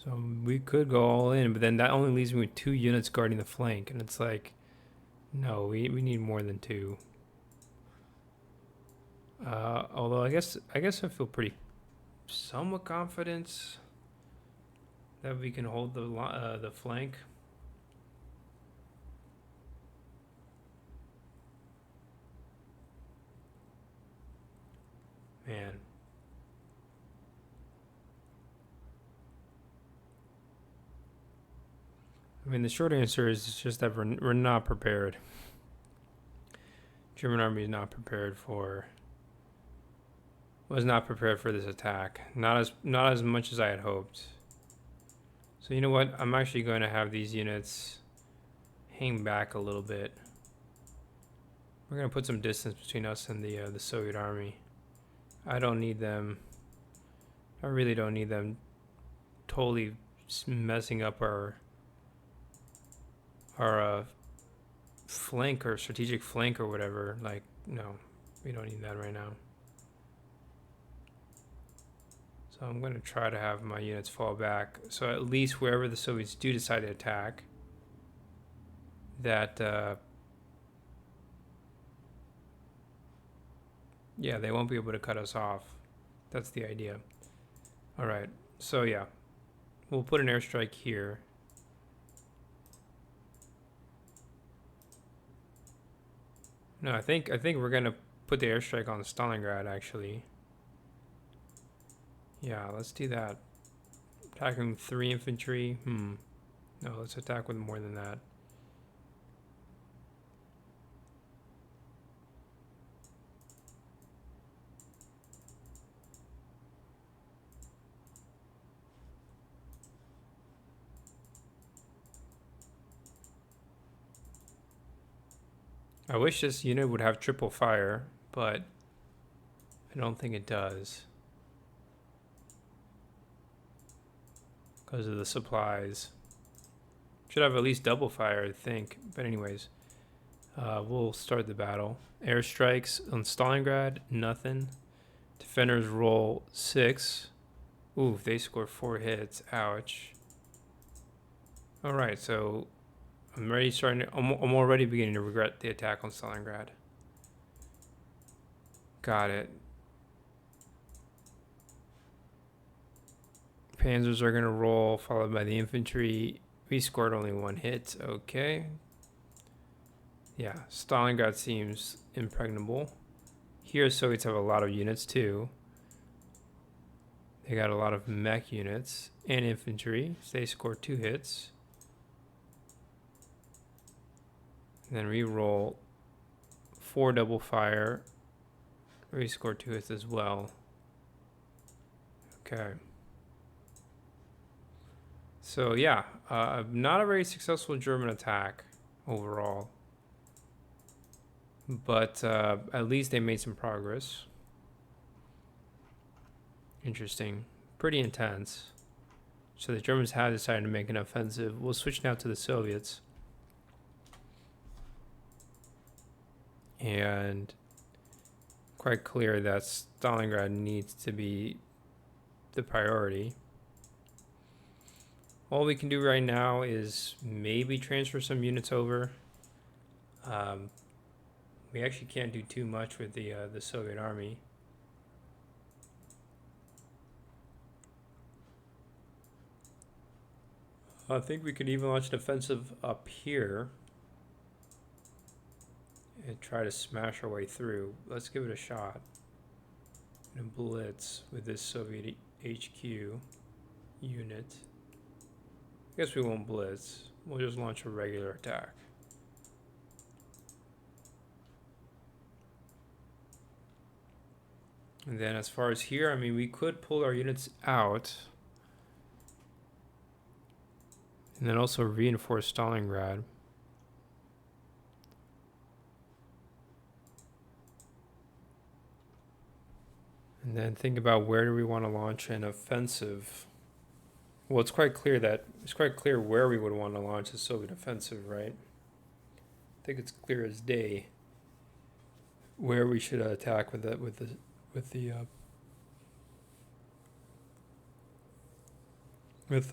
So we could go all in, but then that only leaves me with 2 units guarding the flank, and it's like, no, we need more than 2. Although I guess I feel pretty somewhat confident that we can hold the flank. Man. I mean, the short answer is just that we're not prepared. German army is not prepared for... was not prepared for this attack. Not as much as I had hoped. So you know what? I'm actually going to have these units hang back a little bit. We're going to put some distance between us and the Soviet army. I don't need them. I really don't need them totally messing up our flank or strategic flank or whatever. Like, no, we don't need that right now. So I'm going to try to have my units fall back. So at least wherever the Soviets do decide to attack, that Yeah, they won't be able to cut us off. That's the idea. All right. So yeah, we'll put an airstrike here. No, I think we're gonna put the airstrike on Stalingrad actually. Yeah, let's do that. Attacking 3 infantry. No, let's attack with more than that. I wish this unit would have triple fire, but I don't think it does. Because of the supplies. Should have at least double fire, I think. But anyways, we'll start the battle. Airstrikes on Stalingrad, nothing. Defenders roll 6. Ooh, they score 4 hits. Ouch. Alright, so I'm already beginning to regret the attack on Stalingrad. Got it. Panzers are going to roll, followed by the infantry. We scored only 1 hit. Okay. Yeah, Stalingrad seems impregnable. Here, Soviets have a lot of units too. They got a lot of mech units and infantry. So they score 2 hits. And then we roll 4 double fire. We score 2 hits as well. Okay. So yeah, not a very successful German attack overall. But at least they made some progress. Interesting. Pretty intense. So the Germans have decided to make an offensive. We'll switch now to the Soviets. And quite clear that Stalingrad needs to be the priority. All we can do right now is maybe transfer some units over. We actually can't do too much with the Soviet army. I think we could even launch an offensive up here and try to smash our way through. Let's give it a shot. And blitz with this Soviet HQ unit. I guess we won't blitz. We'll just launch a regular attack. And then as far as here, I mean, we could pull our units out. And then also reinforce Stalingrad. And then think about where do we want to launch an offensive. Well, it's quite clear where we would want to launch a Soviet offensive, right? I think it's clear as day where we should attack with the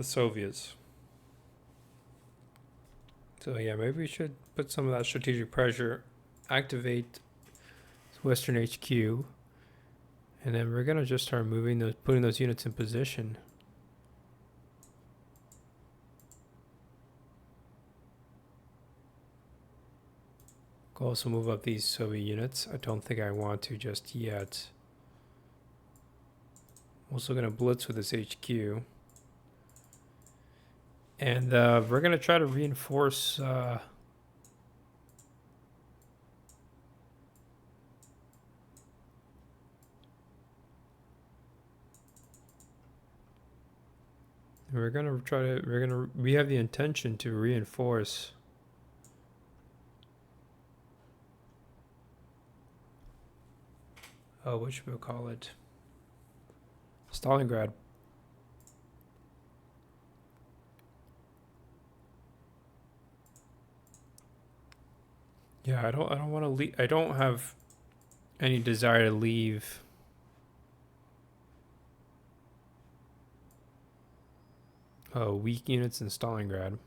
Soviets. So yeah, maybe we should put some of that strategic pressure, activate Western HQ, and then we're gonna just start putting those units in position. I'll also move up these Soviet units. I don't think I want to just yet. I'm also gonna blitz with this HQ. And we're going to try to reinforce we have the intention to reinforce what should we call it? Stalingrad. Yeah, I don't want to leave. I don't have any desire to leave weak units in Stalingrad.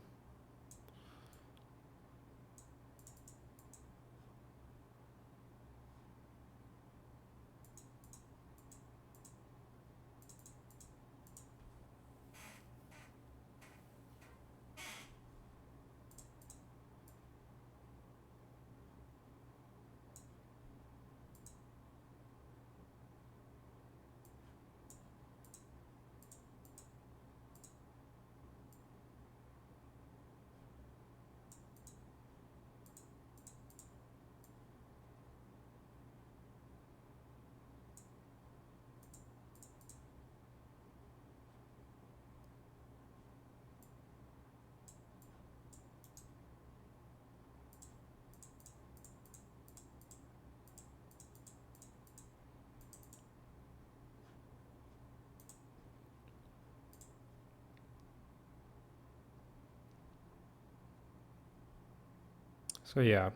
So yeah,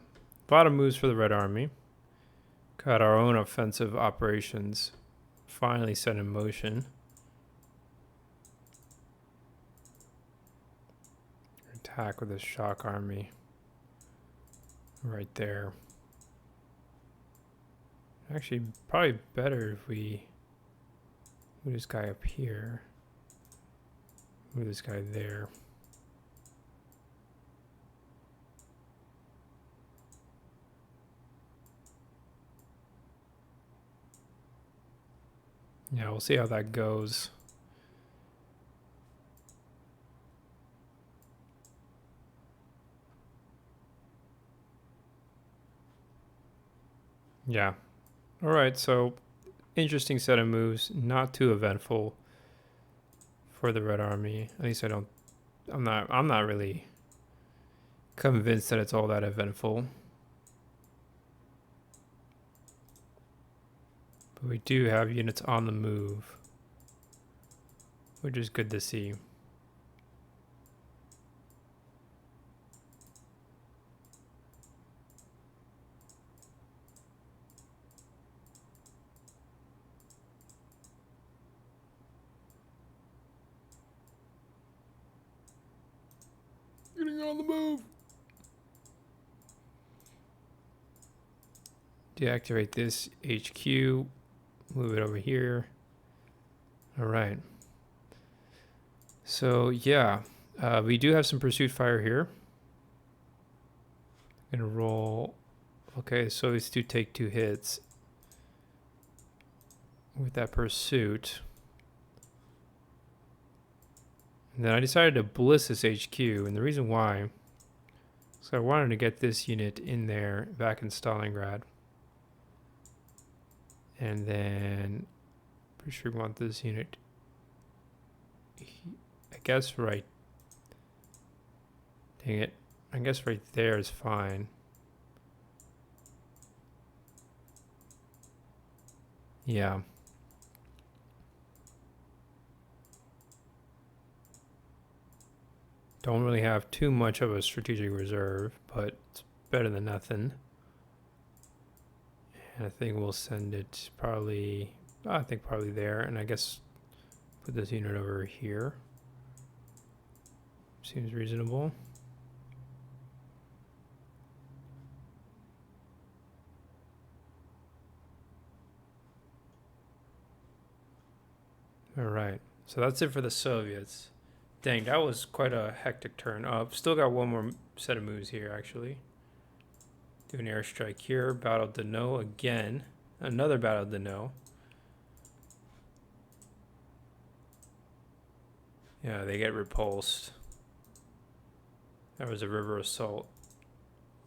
a lot of moves for the Red Army. Got our own offensive operations finally set in motion. Attack with a shock army right there. Actually, probably better if we move this guy up here. Move this guy there. Yeah, we'll see how that goes. Yeah. All right, so interesting set of moves, not too eventful for the Red Army. At least I'm not really convinced that it's all that eventful. But we do have units on the move, which is good to see. Getting on the move. Deactivate this HQ. Move it over here. All right. So yeah, we do have some pursuit fire here. Gonna roll. Okay, so these two take 2 hits with that pursuit. And then I decided to bliss this HQ, and the reason why is I wanted to get this unit in there back in Stalingrad. And then pretty sure we want this unit, I guess right, dang it, I guess right there is fine. Yeah. Don't really have too much of a strategic reserve, but it's better than nothing. And I think we'll send it probably, I think probably there, and I guess put this unit over here. Seems reasonable. All right, so that's it for the Soviets. Dang, that was quite a hectic turn. Still got one more set of moves here, actually. Do an airstrike here. Battle de No again. Another battle de No. Yeah, they get repulsed. That was a river assault.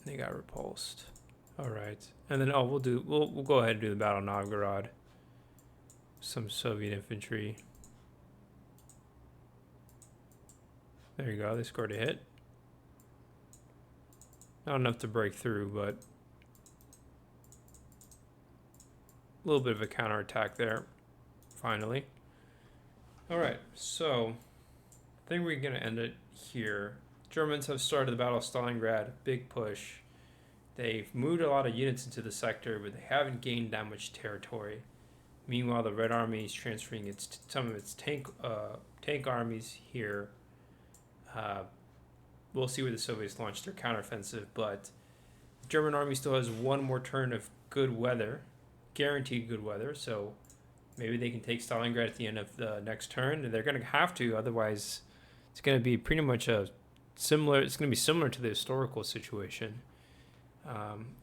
They got repulsed. All right, and then we'll go ahead and do the battle of Novgorod. Some Soviet infantry. There you go. They scored a hit. Not enough to break through, but a little bit of a counterattack there. Finally. All right, so I think we're gonna end it here. Germans have started the Battle of Stalingrad. Big push. They've moved a lot of units into the sector, but they haven't gained that much territory. Meanwhile, the Red Army is transferring some of its tank armies here. We'll see where the Soviets launch their counteroffensive, but the German army still has one more turn of good weather, guaranteed good weather, so maybe they can take Stalingrad at the end of the next turn, and they're going to have to, otherwise it's going to be pretty much similar to the historical situation.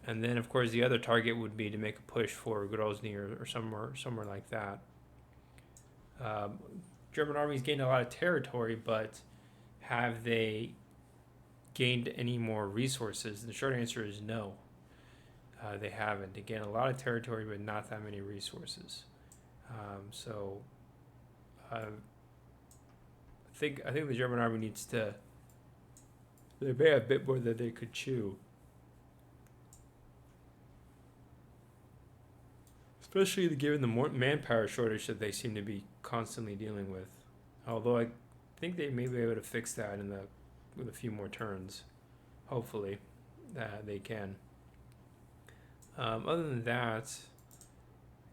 And then, of course, the other target would be to make a push for Grozny or somewhere like that. German armies gained a lot of territory, but have they gained any more resources? The short answer is no. They haven't. They gained a lot of territory, but not that many resources. I think the German army needs to. They may have a bit more than they could chew. Especially given the manpower shortage that they seem to be constantly dealing with. Although I think they may be able to fix that with a few more turns, hopefully. they can. Other than that,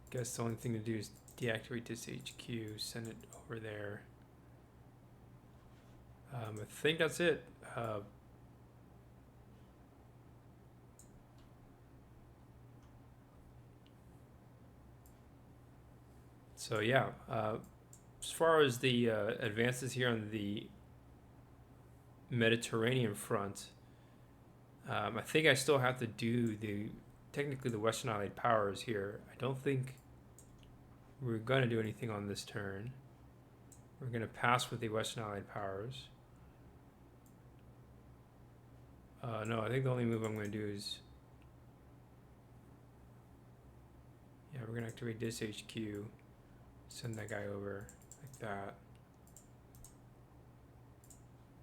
I guess the only thing to do is deactivate this HQ, send it over there. I think that's it. So yeah, as far as the advances here on the Mediterranean front, I think I still have to do technically the Western Allied powers here. I don't think we're going to do anything on this turn. We're going to pass with the Western Allied powers. No, I think the only move I'm going to do is, yeah, we're going to activate this HQ, send that guy over like that.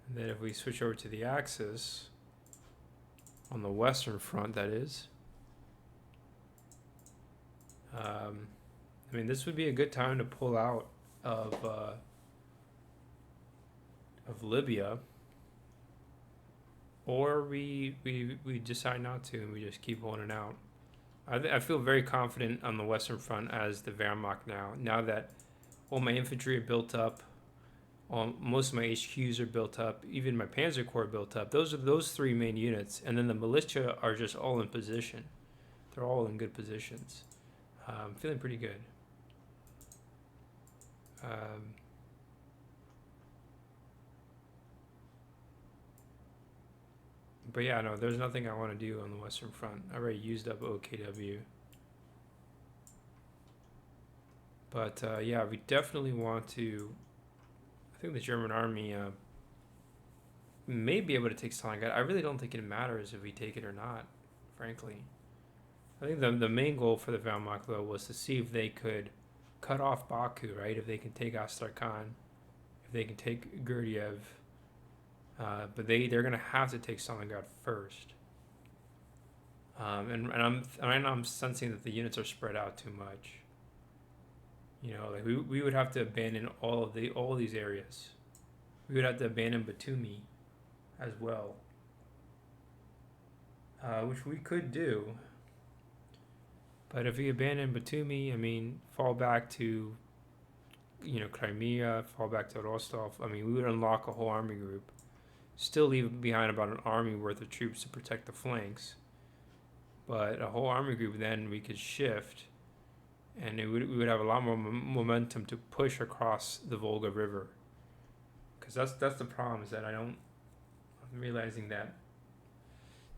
And then if we switch over to the Axis, on the Western front that is, I mean, this would be a good time to pull out of Libya, or we decide not to and we just keep holding out. I feel very confident on the Western front as the Wehrmacht now that all my infantry are built up, most of my HQs are built up, even my Panzer Corps built up. Those are those three main units, and then the militia are just all in position. They're all in good positions. I'm feeling pretty good. But yeah, no, there's nothing I want to do on the Western front. I already used up OKW. But yeah, we definitely want to. I think the German army may be able to take Stalingrad. I really don't think it matters if we take it or not, frankly. I think the main goal for the Wehrmacht, though, was to see if they could cut off Baku, right? If they can take Astrakhan, if they can take Gurdjieff. But they're going to have to take Stalingrad first. And I'm sensing that the units are spread out too much. You know, like we would have to abandon all these areas. We would have to abandon Batumi as well, which we could do. But if we abandon Batumi, I mean, fall back to, Crimea, fall back to Rostov. I mean, we would unlock a whole army group. Still leave behind about an army worth of troops to protect the flanks. But a whole army group, then we could shift, and we would have a lot more momentum to push across the Volga River. Because that's the problem, is that I'm realizing that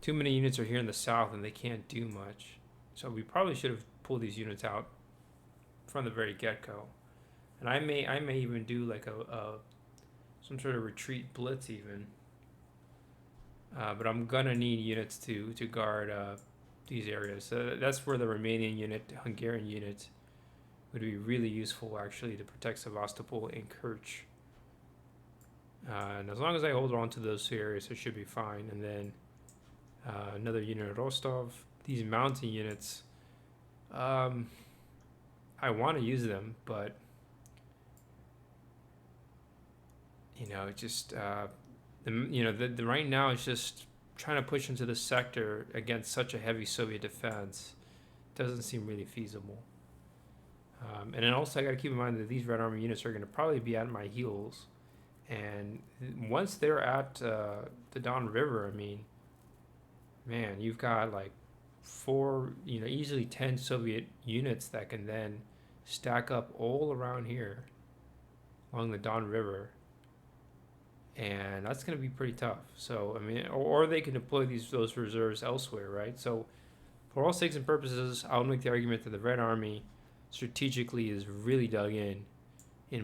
too many units are here in the south and they can't do much. So we probably should have pulled these units out from the very get-go. And I may even do like some sort of retreat blitz even. But I'm gonna need units to guard these areas. So that's where the Romanian unit, the Hungarian unit, would be really useful actually to protect Sevastopol and Kerch. And as long as I hold on to those two areas, it should be fine. And then another unit at Rostov. These mountain units, I want to use them, but just the right now is just trying to push into the sector against such a heavy Soviet defense doesn't seem really feasible. And then also I got to keep in mind that these Red Army units are going to probably be at my heels, and once they're at the Don River, I mean, man, you've got like 4, easily 10 Soviet units that can then stack up all around here along the Don River. And that's going to be pretty tough. So, I mean, or they can deploy those reserves elsewhere, right? So, for all stakes and purposes, I'll make the argument that the Red Army strategically is really dug in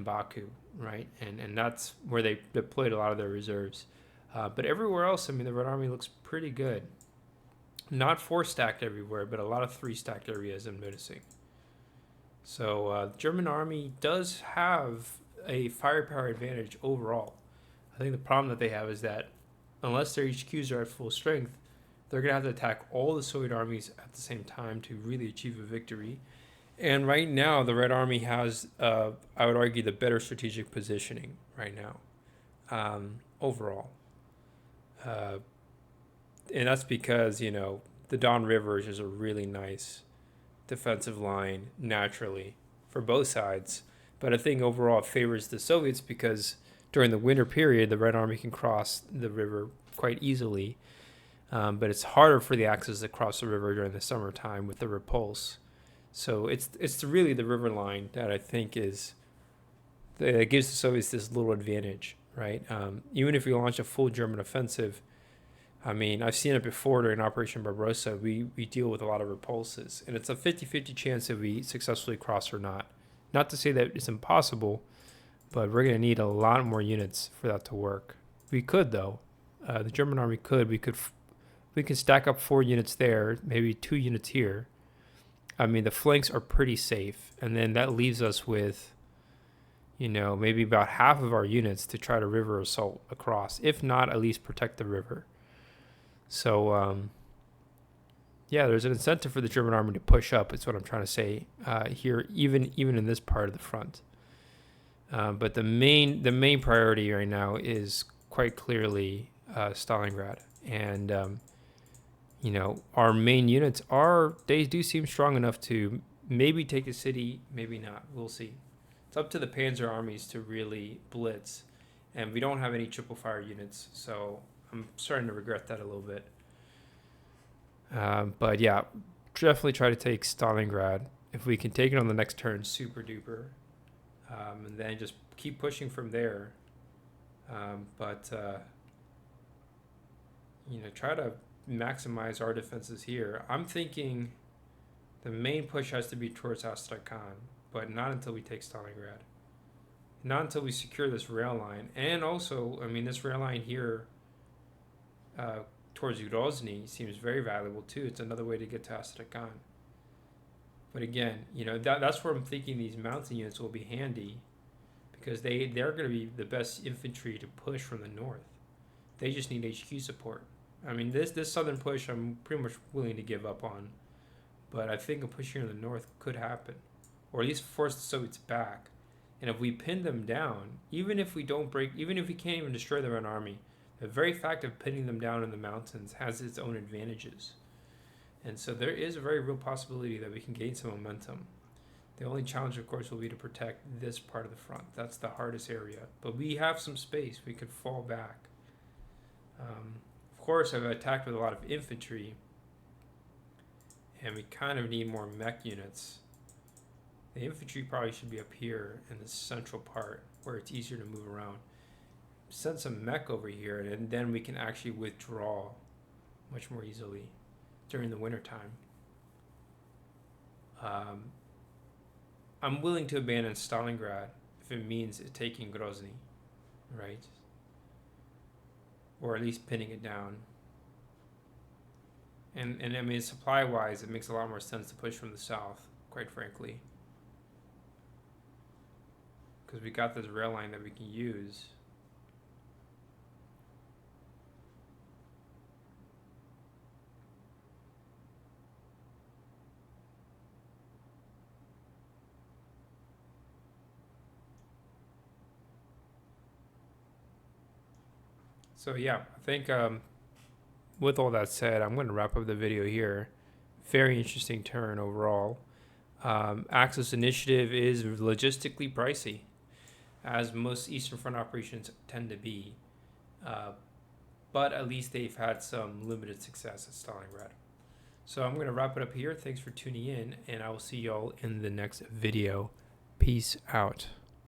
Baku, right? And that's where they deployed a lot of their reserves. But everywhere else, I mean, the Red Army looks pretty good. Not 4-stacked everywhere, but a lot of 3-stacked areas I'm noticing. So, the German army does have a firepower advantage overall. I think the problem that they have is that unless their HQs are at full strength, they're going to have to attack all the Soviet armies at the same time to really achieve a victory. And right now, the Red Army has, I would argue, the better strategic positioning right now, overall. And that's because, the Don River is just a really nice defensive line naturally for both sides. But I think overall it favors the Soviets because during the winter period, the Red Army can cross the river quite easily. But it's harder for the Axis to cross the river during the summertime with the repulse. So it's really the river line that I think that gives the Soviets this little advantage, right? Even if we launch a full German offensive, I mean, I've seen it before during Operation Barbarossa. We deal with a lot of repulses, and it's a 50-50 chance that we successfully cross or not. Not to say that it's impossible, but we're going to need a lot more units for that to work. We could, though. The German army could. We can stack up 4 units there, maybe 2 units here. I mean, the flanks are pretty safe, and then that leaves us with, maybe about half of our units to try to river assault across. If not, at least protect the river. So, there's an incentive for the German army to push up. Is what I'm trying to say here, even in this part of the front. But the main priority right now is quite clearly Stalingrad, and our main units they do seem strong enough to maybe take the city, maybe not. We'll see. It's up to the Panzer armies to really blitz, and we don't have any triple fire units, so I'm starting to regret that a little bit. But yeah, definitely try to take Stalingrad. If we can take it on the next turn, super duper. And then just keep pushing from there. Try to maximize our defenses here. I'm thinking the main push has to be towards Astrakhan, but not until we take Stalingrad. Not until we secure this rail line. And also, I mean, this rail line here towards Grozny seems very valuable too. It's another way to get to Astrakhan. But again, that's where I'm thinking these mountain units will be handy because they're going to be the best infantry to push from the north. They just need HQ support. I mean, this southern push I'm pretty much willing to give up on. But I think a push here in the north could happen. Or at least force the Soviets back. And if we pin them down, even if we can't even destroy their own army, the very fact of pinning them down in the mountains has its own advantages. And so there is a very real possibility that we can gain some momentum. The only challenge, of course, will be to protect this part of the front. That's the hardest area. But we have some space. We could fall back. Of course, I've attacked with a lot of infantry. And we kind of need more mech units. The infantry probably should be up here in the central part where it's easier to move around. Send some mech over here, and then we can actually withdraw much more easily during the winter time. I'm willing to abandon Stalingrad if it means taking Grozny, right? Or at least pinning it down. And I mean, supply-wise, it makes a lot more sense to push from the south, quite frankly. Because we got this rail line that we can use. So yeah, I think with all that said, I'm going to wrap up the video here. Very interesting turn overall. Axis initiative is logistically pricey, as most Eastern Front operations tend to be. But at least they've had some limited success at Stalingrad. So I'm going to wrap it up here. Thanks for tuning in, and I will see y'all in the next video. Peace out.